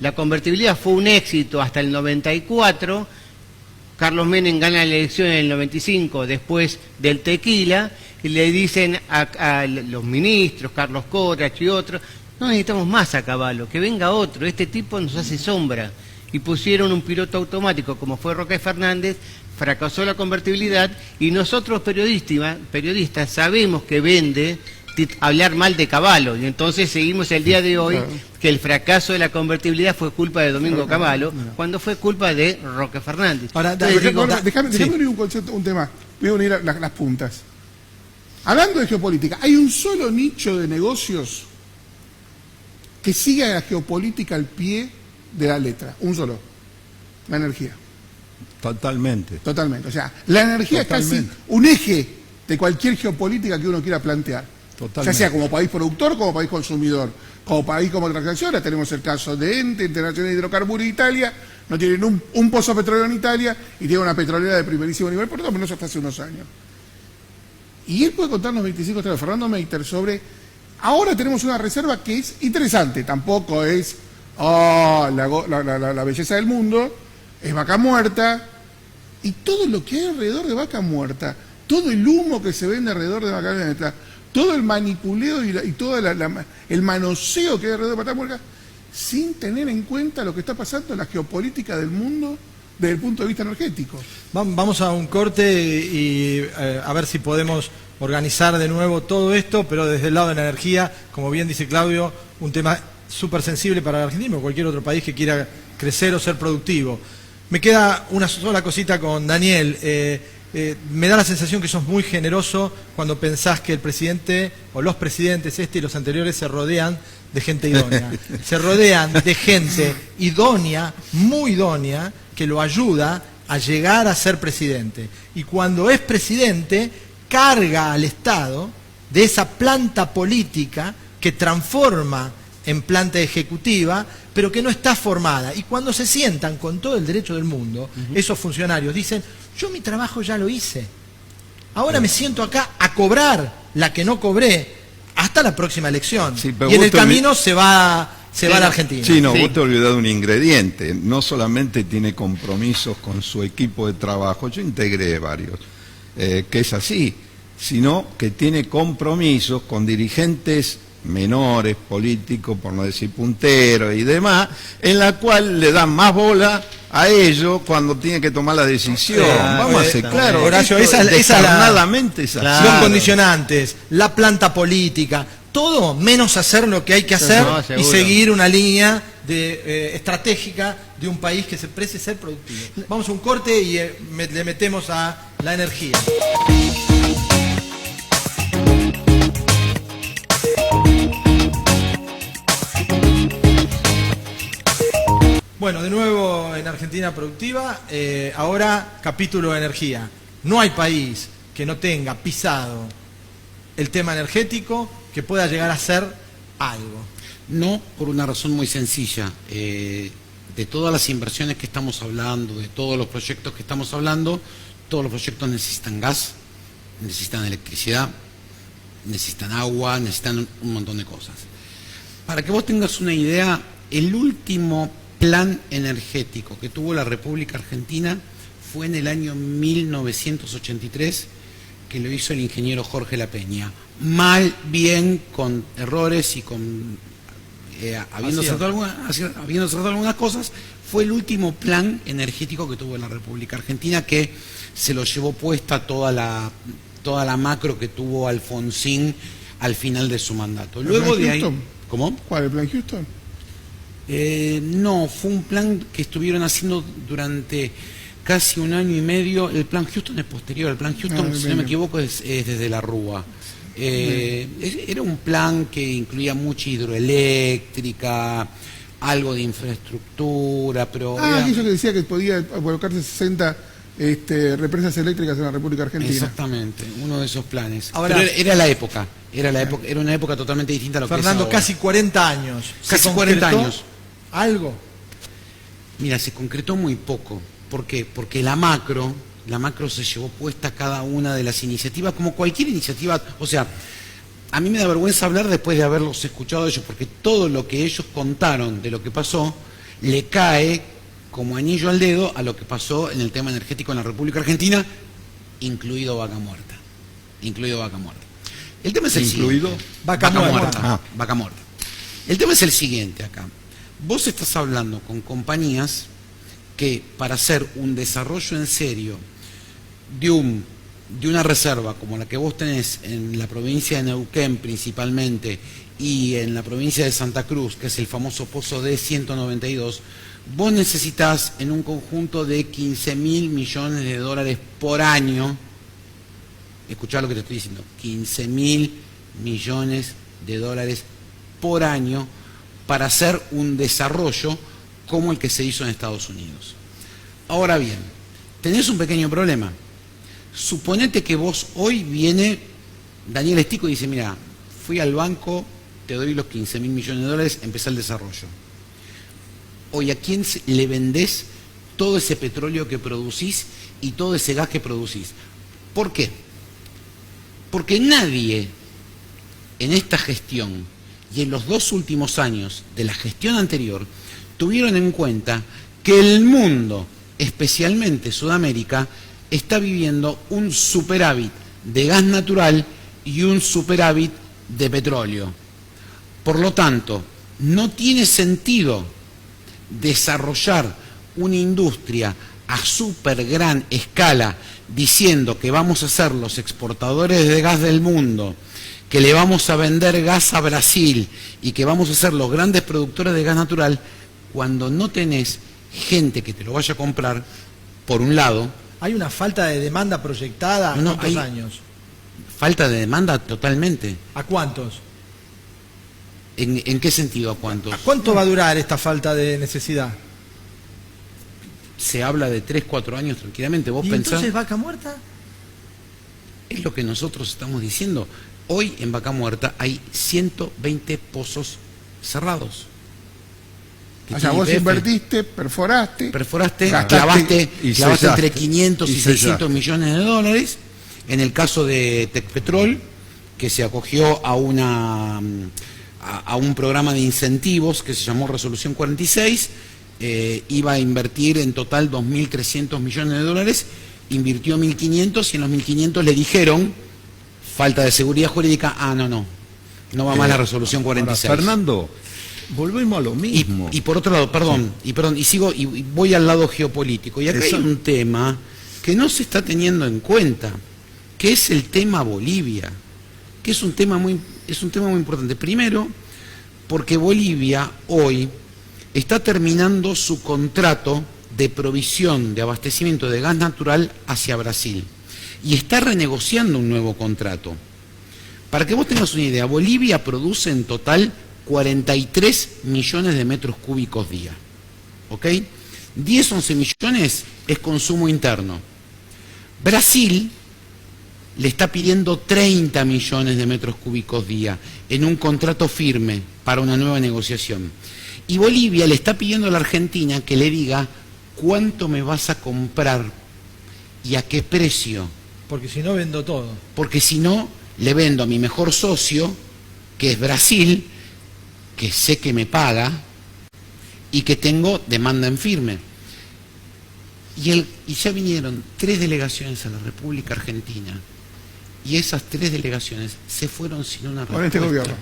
La convertibilidad fue un éxito hasta el 94, Carlos Menem gana la elección en el 95 después del tequila, y le dicen a los ministros, Carlos Corach y otros, no necesitamos más a Cavallo, que venga otro, este tipo nos hace sombra. Y pusieron un piloto automático como fue Roque Fernández, fracasó la convertibilidad, y nosotros periodistas sabemos que vende hablar mal de Cavallo, y entonces seguimos el día de hoy que el fracaso de la convertibilidad fue culpa de Domingo Cavallo, cuando fue culpa de Roque Fernández. Ahora, déjame unir un concepto, un tema, voy a unir las puntas. Hablando de geopolítica, hay un solo nicho de negocios que sigue a la geopolítica al pie de la letra, un solo, la energía. Totalmente. O sea, la energía es casi un eje de cualquier geopolítica que uno quiera plantear. Ya sea como país productor, como país consumidor, como país como transacción. Tenemos el caso de ENTE, Internacional de Hidrocarburos de Italia, no tienen un pozo petrolero en Italia y tienen una petrolera de primerísimo nivel, por lo menos hasta hace unos años. Y él puede contarnos 25 historias, Fernando Meiter, sobre... Ahora tenemos una reserva que es interesante, tampoco es la belleza del mundo, es Vaca Muerta, y todo lo que hay alrededor de Vaca Muerta, todo el humo que se vende alrededor de Vaca Muerta, todo el manipuleo y todo el manoseo que hay alrededor de Vaca Muerta, sin tener en cuenta lo que está pasando en la geopolítica del mundo desde el punto de vista energético. Vamos a un corte y a ver si podemos organizar de nuevo todo esto, pero desde el lado de la energía, como bien dice Claudio, un tema súper sensible para la Argentina o cualquier otro país que quiera crecer o ser productivo. Me queda una sola cosita con Daniel. Me da la sensación que sos muy generoso cuando pensás que el presidente o los presidentes y los anteriores se rodean de gente idónea. Se rodean de gente idónea, muy idónea, que lo ayuda a llegar a ser presidente. Y cuando es presidente, carga al Estado de esa planta política que transforma en planta ejecutiva, pero que no está formada. Y cuando se sientan con todo el derecho del mundo, esos funcionarios dicen, yo mi trabajo ya lo hice, ahora me siento acá a cobrar la que no cobré hasta la próxima elección. Sí, y en el camino se va a la Argentina. Sí, no, vos te olvidás de un ingrediente. No solamente tiene compromisos con su equipo de trabajo, yo integré varios, que es así, sino que tiene compromisos con dirigentes menores, políticos, por no decir punteros y demás, en la cual le dan más bola a ellos cuando tienen que tomar la decisión. Vamos a ser claros, Horacio, esa es la- descarnadamente es así. Los condicionantes, la planta política, todo menos hacer lo que hay que hacer No, y seguro. seguir una línea estratégica de un país que se precie ser productivo. Vamos a un corte y le metemos a la energía. Bueno, de nuevo en Argentina Productiva, ahora capítulo de energía. No hay país que no tenga pisado el tema energético que pueda llegar a ser algo. No, por una razón muy sencilla. De todas las inversiones que estamos hablando, de todos los proyectos que estamos hablando, todos los proyectos necesitan gas, necesitan electricidad, necesitan agua, necesitan un montón de cosas. Para que vos tengas una idea, el último plan energético que tuvo la República Argentina fue en el año 1983, que lo hizo el ingeniero Jorge La Peña. Mal, bien, con errores y con habiendo acertado algunas cosas, fue el último plan energético que tuvo la República Argentina, que se lo llevó puesta toda la macro que tuvo Alfonsín al final de su mandato. Luego de ahí, Houston? ¿cómo? ¿Cuál, el plan Houston? No, fue un plan que estuvieron haciendo durante casi un año y medio. El plan Houston es posterior. El plan Houston, si no me equivoco, es desde la Rúa. Era un plan que incluía mucha hidroeléctrica, algo de infraestructura, pero... Aquello que decía que podía colocarse 60 represas eléctricas en la República Argentina. Exactamente, uno de esos planes. Ahora- Pero era la época, era una época totalmente distinta a lo Fernando, que es ahora. casi 40 años. ¿Se Casi 40 concretó años. ¿Algo? Mira, se concretó muy poco. ¿Por qué? Porque la macro se llevó puesta cada una de las iniciativas, como cualquier iniciativa. O sea, a mí me da vergüenza hablar después de haberlos escuchado a ellos, porque todo lo que ellos contaron de lo que pasó le cae como anillo al dedo a lo que pasó en el tema energético en la República Argentina, incluido Vaca Muerta. Incluido Vaca Muerta. El tema es el ¿Incluido? siguiente. Vaca Muerta. Ah. Vaca Muerta. El tema es el siguiente acá. Vos estás hablando con compañías que para hacer un desarrollo en serio de una reserva como la que vos tenés en la provincia de Neuquén principalmente y en la provincia de Santa Cruz, que es el famoso pozo D192, vos necesitas en un conjunto de 15.000 millones de dólares por año. Escuchá lo que te estoy diciendo, 15.000 millones de dólares por año para hacer un desarrollo como el que se hizo en Estados Unidos. Ahora bien, tenés un pequeño problema. Suponete que vos hoy viene Daniel Estico y dice, mira, fui al banco, te doy los 15.000 millones de dólares, empezá el desarrollo. Hoy, ¿a quién le vendés todo ese petróleo que producís y todo ese gas que producís? ¿Por qué? Porque nadie en esta gestión y en los 2 últimos años de la gestión anterior tuvieron en cuenta que el mundo, especialmente Sudamérica, está viviendo un superávit de gas natural y un superávit de petróleo. Por lo tanto, no tiene sentido desarrollar una industria a súper gran escala diciendo que vamos a ser los exportadores de gas del mundo, que le vamos a vender gas a Brasil y que vamos a ser los grandes productores de gas natural, cuando no tenés gente que te lo vaya a comprar, por un lado. ¿Hay una falta de demanda proyectada a No, cuántos hay- años? Falta de demanda totalmente. ¿A cuántos? ¿En qué sentido? ¿A cuántos? ¿A cuánto va a durar esta falta de necesidad? Se habla de 3, 4 años tranquilamente. Vos ¿Y pensás, entonces Vaca Muerta? es lo que nosotros estamos diciendo. Hoy en Vaca Muerta hay 120 pozos cerrados. Que O sea, tiene vos YPF. invertiste, perforaste, Perforaste, Gastaste clavaste y entre sellaste. 500 y Y 600 sellaste. millones de dólares. En el caso de Tecpetrol, que se acogió a un programa de incentivos que se llamó Resolución 46, iba a invertir en total 2.300 millones de dólares, invirtió 1.500 y en los 1.500 le dijeron, falta de seguridad jurídica, no, No va más la resolución Ahora, 46. Fernando, volvemos a lo mismo. Y por otro lado, perdón, y voy al lado geopolítico. Y acá hay un tema que no se está teniendo en cuenta, que es el tema Bolivia, que es un tema muy importante. Primero, porque Bolivia hoy está terminando su contrato de provisión de abastecimiento de gas natural hacia Brasil y está renegociando un nuevo contrato. Para que vos tengas una idea, Bolivia produce en total 43 millones de metros cúbicos día. ¿Ok? 10-11 millones es consumo interno. Brasil le está pidiendo 30 millones de metros cúbicos día en un contrato firme para una nueva negociación. Y Bolivia le está pidiendo a la Argentina que le diga cuánto me vas a comprar y a qué precio. Porque si no vendo todo. Porque si no, le vendo a mi mejor socio, que es Brasil, que sé que me paga y que tengo demanda en firme. Y ya vinieron 3 delegaciones a la República Argentina y esas 3 delegaciones se fueron sin una respuesta. Con este gobierno.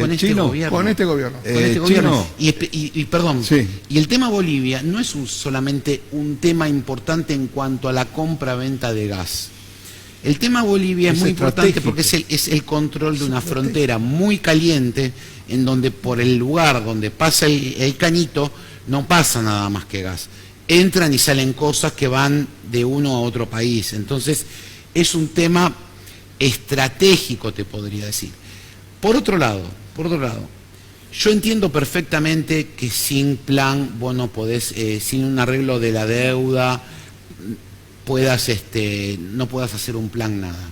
Con este Chino, gobierno. Con este gobierno. Con este gobierno. Chino. Y perdón, Sí. y el tema Bolivia no es solamente un tema importante en cuanto a la compra-venta de gas. El tema Bolivia es muy importante porque es el control de una frontera muy caliente en donde por el lugar donde pasa el cañito no pasa nada más que gas. Entran y salen cosas que van de uno a otro país. Entonces es un tema estratégico, te podría decir. Por otro lado, yo entiendo perfectamente que sin plan vos no podés, sin un arreglo de la deuda, no puedas hacer un plan nada.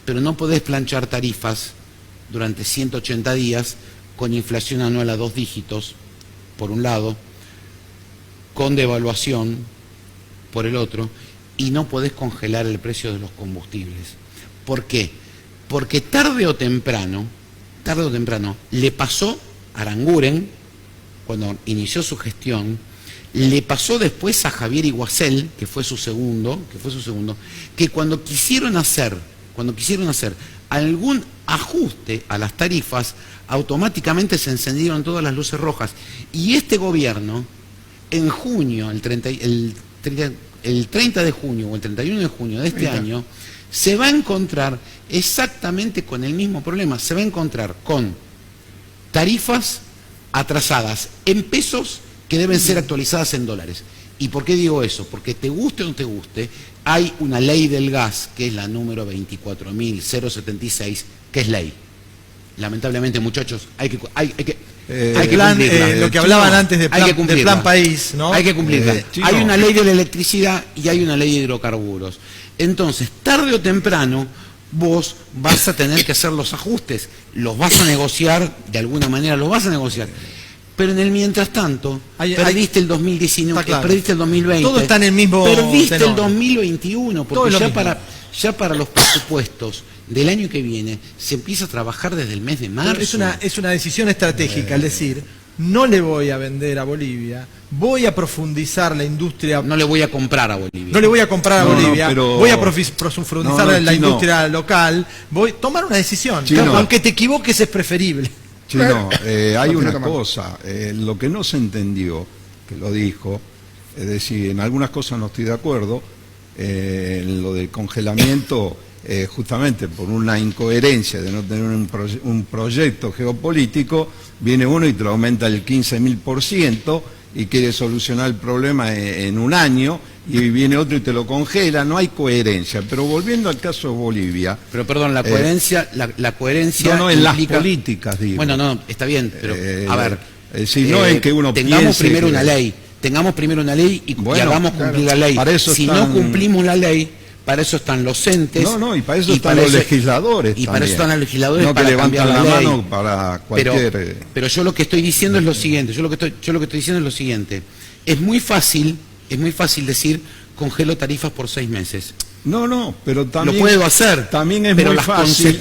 Pero no podés planchar tarifas durante 180 días con inflación anual a 2 dígitos, por un lado, con devaluación, por el otro, y no podés congelar el precio de los combustibles. ¿Por qué? Porque tarde o temprano, le pasó a Aranguren, cuando inició su gestión, le pasó después a Javier Iguacel, que fue su segundo, que cuando quisieron hacer algún ajuste a las tarifas, automáticamente se encendieron todas las luces rojas. Y este gobierno, en junio, el 30 de junio o el 31 de junio de este año, se va a encontrar exactamente con el mismo problema. Se va a encontrar con tarifas atrasadas en pesos que deben ser actualizadas en dólares. ¿Y por qué digo eso? Porque te guste o no te guste, hay una ley del gas, que es la número 24.076, que es ley. Lamentablemente, muchachos, hay que cumplirla. Lo que hablaban antes de cumplirla. plan país, ¿no? Hay que cumplirla. Chino. Hay una ley de la electricidad y hay una ley de hidrocarburos. Entonces, tarde o temprano, vos vas a tener que hacer los ajustes. Los vas a negociar, de alguna manera los vas a negociar. Pero en el mientras tanto, perdiste el 2019, claro. Perdiste el 2020. Todo está en el mismo Perdiste tenor. El 2021, porque ya para los presupuestos del año que viene se empieza a trabajar desde el mes de marzo. Es una decisión estratégica, es decir, no le voy a vender a Bolivia, voy a profundizar la industria. No le voy a comprar a Bolivia. No le voy a comprar a Bolivia, pero... voy a profundizar la industria local, voy a tomar una decisión. Chino. Aunque te equivoques es preferible. Chino, hay una cosa, lo que no se entendió, que lo dijo, es decir, en algunas cosas no estoy de acuerdo, en lo del congelamiento, justamente por una incoherencia de no tener un proyecto geopolítico, viene uno y te lo aumenta el 15.000% y quiere solucionar el problema en un año, y viene otro y te lo congela, no hay coherencia. Pero volviendo al caso de Bolivia... Pero perdón, la coherencia... la coherencia no, en las políticas, digo. Bueno, no, está bien, pero a ver... si no en que uno tengamos primero una ley, y hagamos cumplir la ley. Si no cumplimos la ley, para eso están los entes... y para eso están los legisladores. Y para eso están los legisladores, no para que levantan cambiar la ley. mano para cualquier... Pero yo lo que estoy diciendo es lo siguiente, es muy fácil decir, congelo tarifas por 6 meses. No, pero también... Lo puedo hacer, también es pero muy las fácil,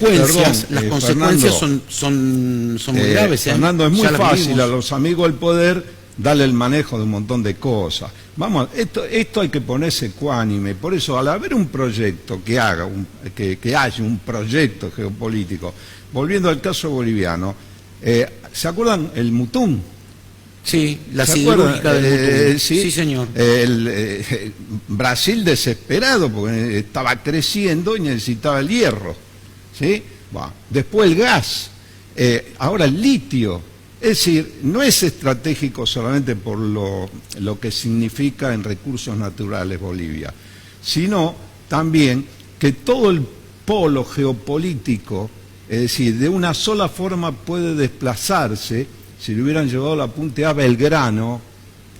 consecuencias son muy graves. Fernando, es muy fácil a los amigos del poder darle el manejo de un montón de cosas. Vamos, esto hay que ponerse ecuánime. Por eso, al haber un proyecto que haya un proyecto geopolítico, volviendo al caso boliviano, ¿se acuerdan el Mutum? Sí, la ¿Se acuerdan? siderúrgica del Mutum. Sí, Sí, señor. Brasil desesperado porque estaba creciendo y necesitaba el hierro, ¿sí? Bueno, después el gas, ahora el litio. Es decir, no es estratégico solamente por lo que significa en recursos naturales Bolivia, sino también que todo el polo geopolítico, es decir, de una sola forma puede desplazarse. Si le hubieran llevado la Punta a Belgrano,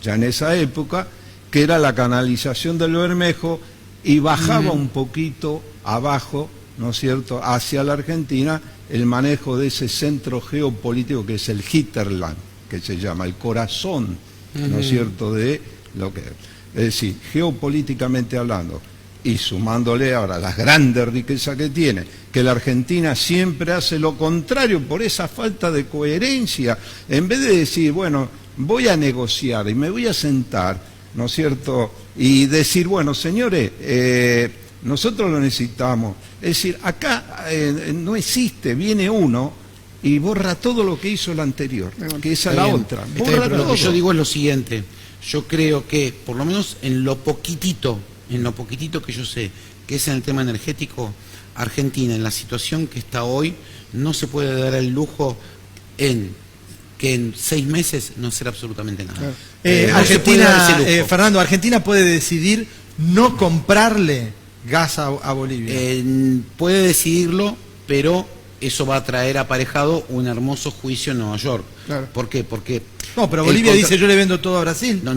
ya en esa época, que era la canalización del Bermejo, y bajaba un poquito abajo, ¿no es cierto?, hacia la Argentina, el manejo de ese centro geopolítico que es el hinterland, que se llama el corazón, ¿no es cierto?, de lo que... Es decir, geopolíticamente hablando, y sumándole ahora las grandes riquezas que tiene, que la Argentina siempre hace lo contrario por esa falta de coherencia, en vez de decir, bueno, voy a negociar y me voy a sentar, ¿no es cierto?, y decir, bueno, señores, nosotros lo necesitamos. Es decir, acá no existe, viene uno y borra todo lo que hizo el anterior, que esa es la otra. Está bien, Borra pero lo todo. que yo digo es lo siguiente, yo creo que, por lo menos en lo poquitito que yo sé, que es en el tema energético, Argentina, en la situación que está hoy, no se puede dar el lujo que en 6 meses no hacer absolutamente nada. Claro. No se puede dar Argentina, ese lujo. Fernando, Argentina puede decidir no comprarle gas a Bolivia. Puede decidirlo, pero eso va a traer aparejado un hermoso juicio en Nueva York. Claro. ¿Por qué? Porque... No, pero el Bolivia contra- dice yo le vendo todo a Brasil. No.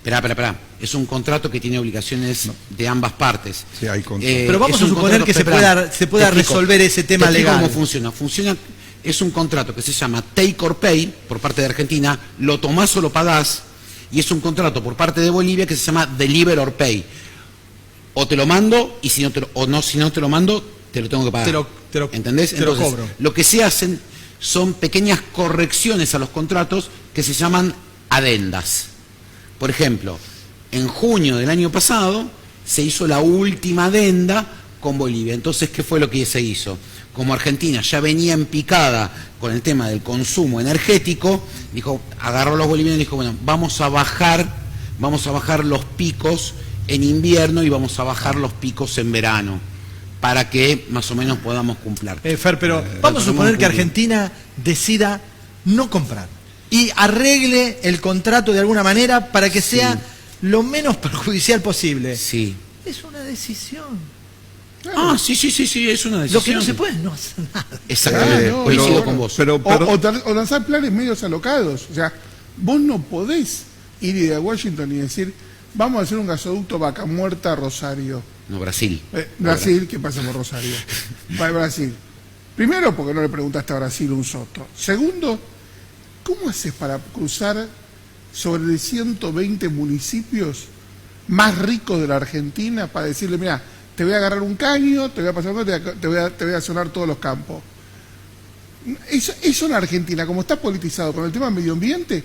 Esperá. Es un contrato que tiene obligaciones de ambas partes. Sí, hay contrato. Pero vamos es a un suponer que se pueda te explico. resolver ese tema Te explico legal. cómo funciona. Es un contrato que se llama take or pay por parte de Argentina, lo tomás o lo pagás, y es un contrato por parte de Bolivia que se llama deliver or pay. O te lo mando, y si no te lo mando, te lo tengo que pagar. Te lo- ¿Entendés? te lo Entonces, cobro. lo que se hacen son pequeñas correcciones a los contratos que se llaman adendas. Por ejemplo, en junio del año pasado se hizo la última adenda con Bolivia. Entonces, ¿qué fue lo que se hizo? Como Argentina ya venía en picada con el tema del consumo energético, agarró a los bolivianos y dijo, bueno, vamos a bajar los picos en invierno y vamos a bajar los picos en verano, para que más o menos podamos cumplir. Fer, pero vamos a suponer que Argentina decida no comprar y arregle el contrato de alguna manera para que sea lo menos perjudicial posible. Sí. Es una decisión. Ah, sí, es una decisión. Lo que no se puede es no hacer nada. Exactamente, Ah, no, coincido no, con no. vos. O lanzar planes medios alocados. O sea, vos no podés ir a Washington y decir, vamos a hacer un gasoducto Vaca Muerta a Rosario. No, Brasil. Brasil, ¿qué pasa por Rosario? Brasil. Primero, porque no le preguntaste a Brasil un soto. Segundo, ¿cómo haces para cruzar sobre 120 municipios más ricos de la Argentina para decirle, mira, te voy a agarrar un caño, te voy a pasar, te voy a sonar todos los campos? Eso en Argentina, como está politizado con el tema del medio ambiente,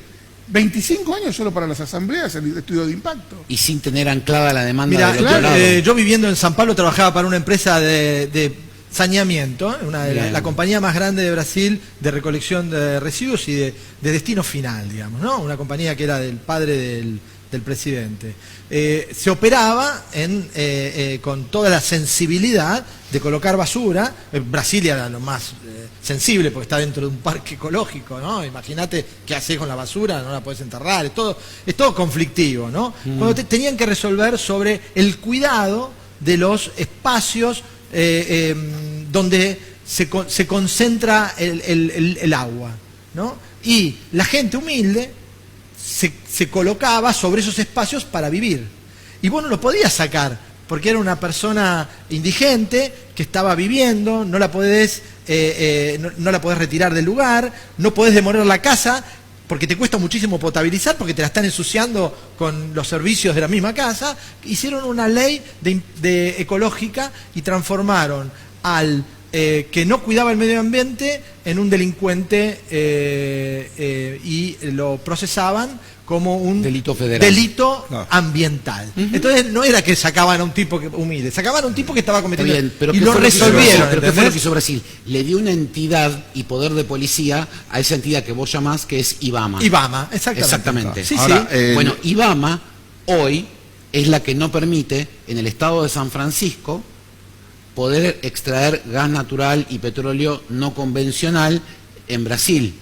25 años solo para las asambleas, el estudio de impacto. Y sin tener anclada la demanda Mira, del otro lado. yo viviendo en San Pablo trabajaba para una empresa de saneamiento, una de Bien. la compañía más grande de Brasil de recolección de residuos y de destino final, digamos, ¿no? Una compañía que era del padre del presidente. Se operaba con toda la sensibilidad de colocar basura. Brasilia era lo más sensible porque está dentro de un parque ecológico, ¿no? Imagínate qué haces con la basura, no la puedes enterrar, es todo conflictivo, ¿no? Cuando tenían que resolver sobre el cuidado de los espacios donde se concentra el agua, ¿no? Y la gente humilde se colocaba sobre esos espacios para vivir. Y vos no lo podías sacar, porque era una persona indigente que estaba viviendo, no la podés retirar del lugar, no podés demoler la casa, porque te cuesta muchísimo potabilizar, porque te la están ensuciando con los servicios de la misma casa. Hicieron una ley de ecológica y transformaron al que no cuidaba el medio ambiente en un delincuente y lo procesaban como un Delito federal. delito Claro. ambiental. Entonces no era que sacaban a un tipo humilde, sacaban a un tipo que estaba Está cometiendo bien, pero y ¿qué lo fue que hizo resolvieron. Brasil? ¿Pero qué fue lo ¿entendés? que hizo Brasil? Le dio una entidad y poder de policía a esa entidad que vos llamás, que es IBAMA. IBAMA, exactamente. Exactamente. Sí, Ahora, sí. Bueno, IBAMA hoy es la que no permite en el estado de San Francisco poder extraer gas natural y petróleo no convencional en Brasil.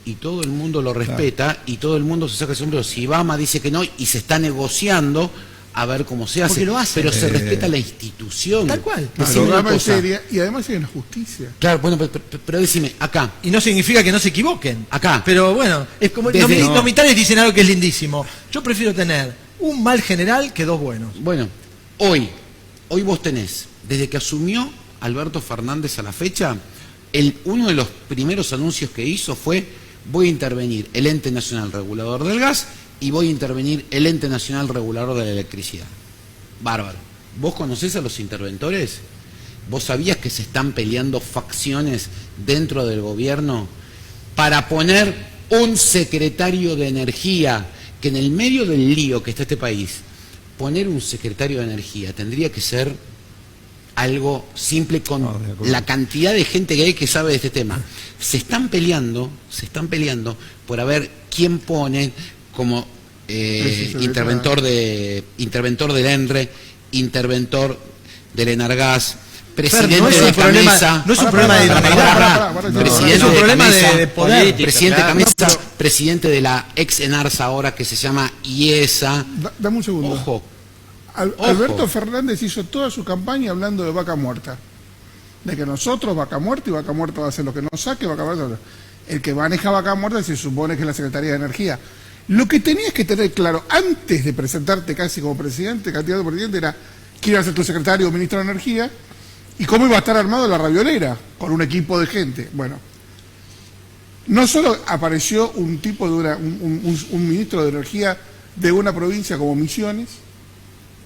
Y todo el mundo lo respeta y todo el mundo se saca el sombrero. Si IBAMA dice que no y se está negociando a ver cómo se hace, Porque lo hacen. pero se respeta la institución. Tal cual. El Decime una programa en cosa. seria y además hay una justicia. Claro, bueno, pero decime, acá, Y no significa que no se equivoquen. Acá. Pero bueno, es como Desde- los militares dicen algo que es lindísimo. Yo prefiero tener un mal general que dos buenos. bueno, hoy vos tenés, desde que asumió Alberto Fernández a la fecha, uno de los primeros anuncios que hizo fue: voy a intervenir el Ente Nacional Regulador del Gas y voy a intervenir el Ente Nacional Regulador de la Electricidad. Bárbaro. ¿Vos conocés a los interventores? ¿Vos sabías que se están peleando facciones dentro del gobierno para poner un secretario de energía, que en el medio del lío que está este país, poner un secretario de energía tendría que ser algo simple con No, de acuerdo. la cantidad de gente que hay que sabe de este tema? Se están peleando por a ver quién pone como interventor del ENRE, interventor del Enargas, presidente no es de un la problema- Camesa. no es un problema de para, Presidente es un de problema Camesa, de poder. presidente de Política, Camesa, claro. presidente de la ex Enarsa ahora que se llama IESA. Dame un segundo. Ojo, ojo. Alberto Fernández hizo toda su campaña hablando de vaca muerta. De que nosotros, vaca muerta, y vaca muerta va a hacer lo que nos saque, vaca muerta. El que maneja vaca muerta se supone que es la Secretaría de Energía. Lo que tenías que tener claro antes de presentarte casi como presidente, candidato a presidente, era quién iba a ser tu secretario o ministro de Energía y cómo iba a estar armado la raviolera, con un equipo de gente. Bueno, no solo apareció un tipo de un ministro de Energía de una provincia como Misiones,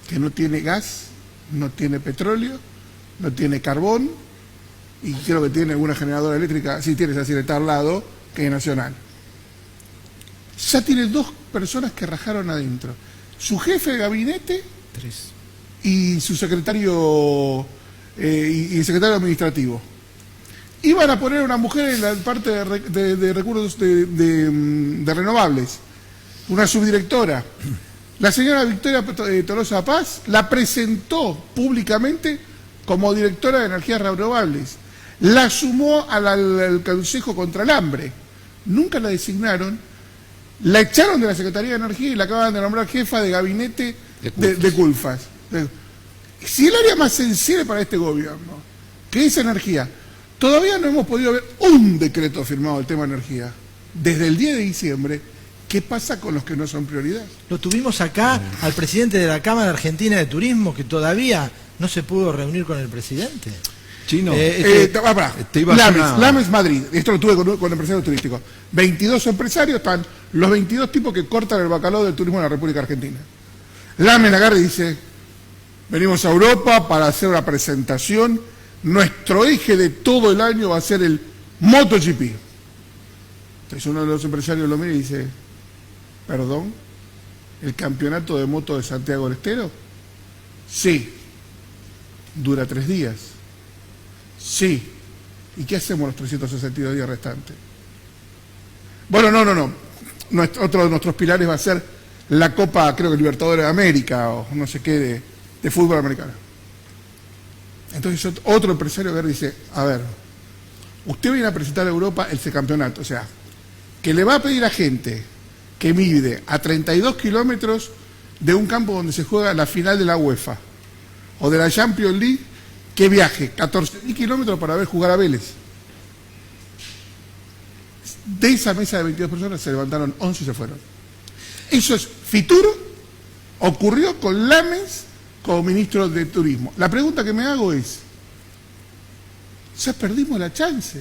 que no tiene gas, no tiene petróleo, no tiene carbón, y creo que tiene alguna generadora eléctrica, sí tiene, así está al lado, que es nacional. Ya tiene dos personas que rajaron adentro. Su jefe de gabinete y su secretario y el secretario administrativo. Iban a poner a una mujer en la parte de recursos de renovables, una subdirectora. La señora Victoria Tolosa Paz la presentó públicamente como directora de energías renovables. La sumó al Consejo contra el Hambre. Nunca la designaron. La echaron de la Secretaría de Energía y la acaban de nombrar jefa de gabinete de Culfas. Si el área más sensible para este gobierno, que es energía, todavía no hemos podido ver un decreto firmado del tema energía. Desde el 10 de diciembre, ¿qué pasa con los que no son prioridad? Lo tuvimos acá al presidente de la Cámara Argentina de Turismo, que todavía no se pudo reunir con el presidente. Chino, Pará. te iba a hacer una- Lames Madrid, esto lo tuve con empresarios turísticos. 22 empresarios, están los 22 tipos que cortan el bacalao del turismo en la República Argentina. Lames agarra y dice: venimos a Europa para hacer una presentación, nuestro eje de todo el año va a ser el MotoGP. Entonces uno de los empresarios lo mira y dice: ¿perdón? ¿El campeonato de moto de Santiago del Estero? Sí. Dura 3 días. Sí. ¿Y qué hacemos los 362 días restantes? Bueno, no. Otro de nuestros pilares va a ser la Copa, creo que Libertadores de América, o no sé qué, de fútbol americano. Entonces otro empresario agarra y dice: a ver, usted viene a presentar a Europa ese campeonato, o sea, que le va a pedir a gente que mide a 32 kilómetros de un campo donde se juega la final de la UEFA o de la Champions League, que viaje 14.000 kilómetros para ver jugar a Vélez. De esa mesa de 22 personas se levantaron 11 y se fueron. Eso es Fitur, ocurrió con Lames como ministro de Turismo. La pregunta que me hago es: ya perdimos la chance.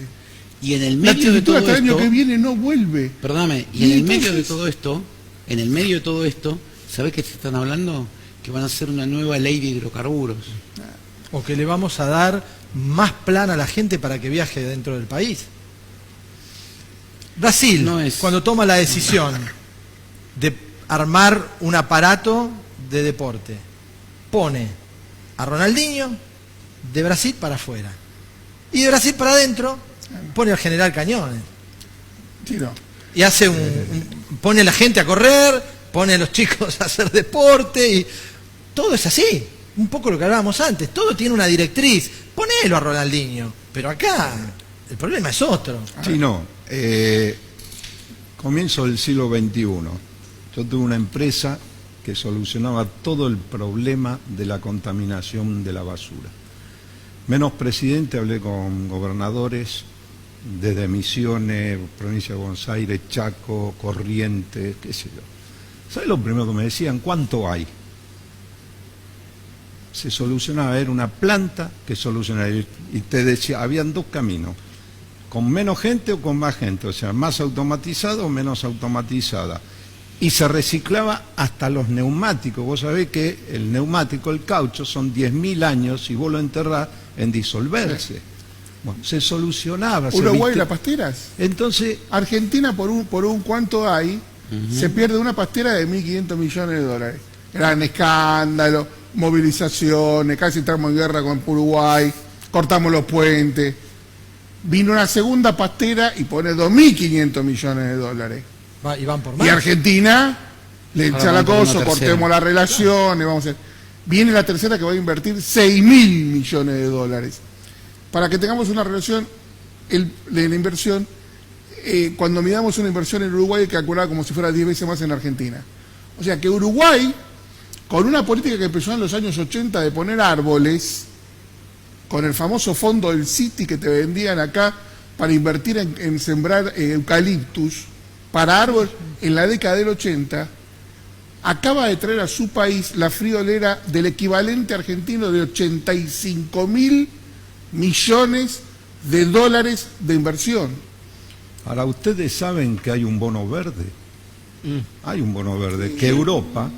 y en el La medio de actividad todo hasta el año que esto, viene no vuelve. perdóname, y Y en el entonces- medio de todo esto, ¿sabés qué te están hablando? Que van a hacer una nueva ley de hidrocarburos. O que le vamos a dar más plana a la gente para que viaje dentro del país. Brasil, cuando toma la decisión de armar un aparato de deporte, pone a Ronaldinho de Brasil para afuera. Y de Brasil para adentro pone al general Cañones. Sí, no. Y hace pone a la gente a correr, pone a los chicos a hacer deporte, y todo es así. Un poco lo que hablábamos antes, todo tiene una directriz. Ponelo a Ronaldinho, pero acá el problema es otro. Sí, no. Comienzo del siglo XXI. Yo tuve una empresa que solucionaba todo el problema de la contaminación de la basura. Menos presidente, hablé con gobernadores desde Misiones, provincia de Buenos Aires, Chaco, Corrientes, qué sé yo. ¿Sabes lo primero que me decían? ¿Cuánto hay? Se solucionaba, era una planta que solucionaba, y te decía, habían dos caminos, con menos gente o con más gente, o sea, más automatizada o menos automatizada. Y se reciclaba hasta los neumáticos. Vos sabés que el neumático, el caucho, son 10.000 años y vos lo enterrás en disolverse. Bueno, se solucionaba. Uruguay, las pasteras. Entonces, Argentina, por un cuánto hay, se pierde una pastera de 1.500 millones de dólares. Gran escándalo, movilizaciones, casi entramos en guerra con Uruguay, cortamos los puentes. Vino una segunda pastera y pone 2.500 millones de dólares. Y van por más. Y Argentina le echa la cosa, cortemos las relaciones, vamos a hacer. Viene la tercera que va a invertir 6.000 millones de dólares. Para que tengamos una relación de la inversión, cuando midamos una inversión en Uruguay, calculada como si fuera 10 veces más en Argentina. O sea que Uruguay, con una política que empezó en los años 80 de poner árboles, con el famoso fondo del City que te vendían acá para invertir en sembrar eucaliptus, para árbol en la década del 80, acaba de traer a su país la friolera del equivalente argentino de 85.000 millones de dólares de inversión. ahora ustedes saben que hay un bono verde. Hay un bono verde que Europa,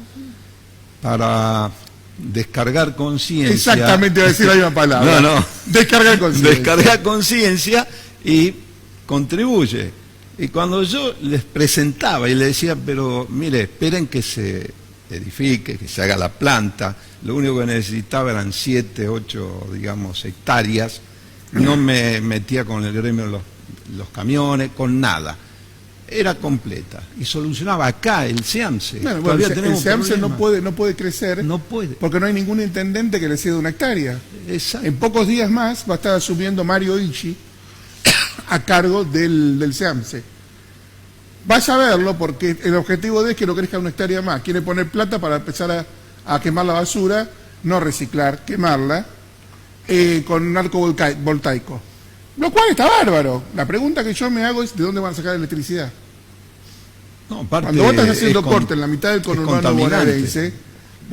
para descargar conciencia... Exactamente, iba a decir la misma palabra. No. Descargar conciencia. Descargar conciencia y contribuye. Y cuando yo les presentaba y les decía, pero mire, esperen que se edifique, que se haga la planta, lo único que necesitaba eran 7, 8, digamos, hectáreas, no me metía con el gremio los camiones, con nada. Era completa. Y solucionaba acá el SEAMSE. Bueno, Todavía el tenemos SEAMSE problemas. no puede crecer, No puede. porque no hay ningún intendente que le ceda una hectárea. Exacto. En pocos días más va a estar asumiendo Mario Ichi a cargo del SEAMSE. Vas a verlo porque el objetivo de es que no crezca una hectárea más. Quiere poner plata para empezar a quemar la basura, no reciclar, quemarla, con un arco voltaico. Lo cual está bárbaro. La pregunta que yo me hago es ¿de dónde van a sacar electricidad? No, aparte Cuando vos estás haciendo es corte en la mitad del conurbano contaminante. bonaerense,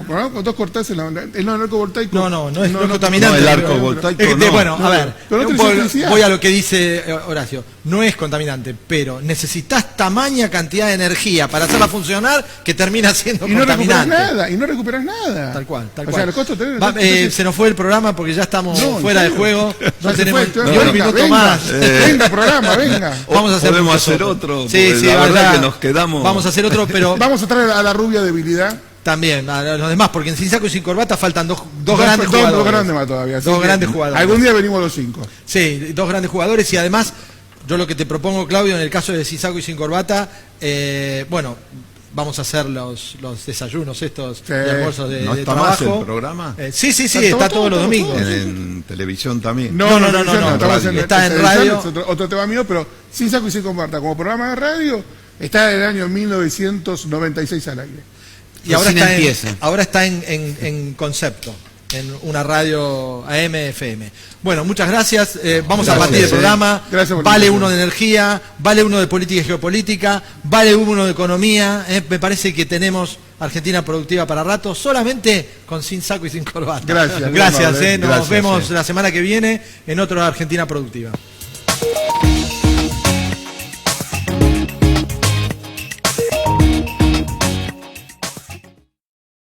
cuando vos cortás el arco voltaico... No es contaminante. No, el arco voltaico no. Bueno, a ver, pero no tenés electricidad. voy a lo que dice Horacio. No es contaminante, pero necesitas tamaña cantidad de energía para hacerla funcionar que termina siendo y no recuperas contaminante. nada, y no recuperas nada. Tal cual. O sea, los costos tenés... Se nos fue el programa porque ya estamos No, fuera de ¿en juego. serio? No Ya se tenemos fue, ni un venga, minuto venga. más. Venga, programa, venga. Vamos a hacer podemos muchos hacer otros. otro, Sí, porque sí, la verdad verdad. que nos quedamos... Vamos a hacer otro, pero Vamos a traer a la rubia debilidad. también a los demás, porque en Sin Saco y Sin Corbata faltan dos grandes jugadores. Dos grandes más todavía. así Dos que grandes jugadores. Algún día venimos los 5. Sí, dos grandes jugadores y además, yo lo que te propongo, Claudio, en el caso de Sin Saco y Sin Corbata, bueno, vamos a hacer los desayunos estos Sí. de almuerzos ¿No de está trabajo. más el programa? Sí, Está está todo, todos los todo, domingos. todo. En televisión también. No, estamos radio. Está en radio. Es otro tema mío, pero Sin Saco y Sin Corbata como programa de radio está en el año 1996 al aire. Y ahora Recién está, empieza. ahora está en concepto, en una radio AM, FM. Bueno, muchas gracias. Vamos a Gracias, partir del programa. Gracias por Vale la uno de energía, vale uno de política y geopolítica, vale uno de economía. Me parece que tenemos Argentina productiva para rato, solamente con Sin Saco y Sin Corbata. Gracias, muy Gracias, amable. nos Gracias, vemos la semana que viene en otro Argentina productiva.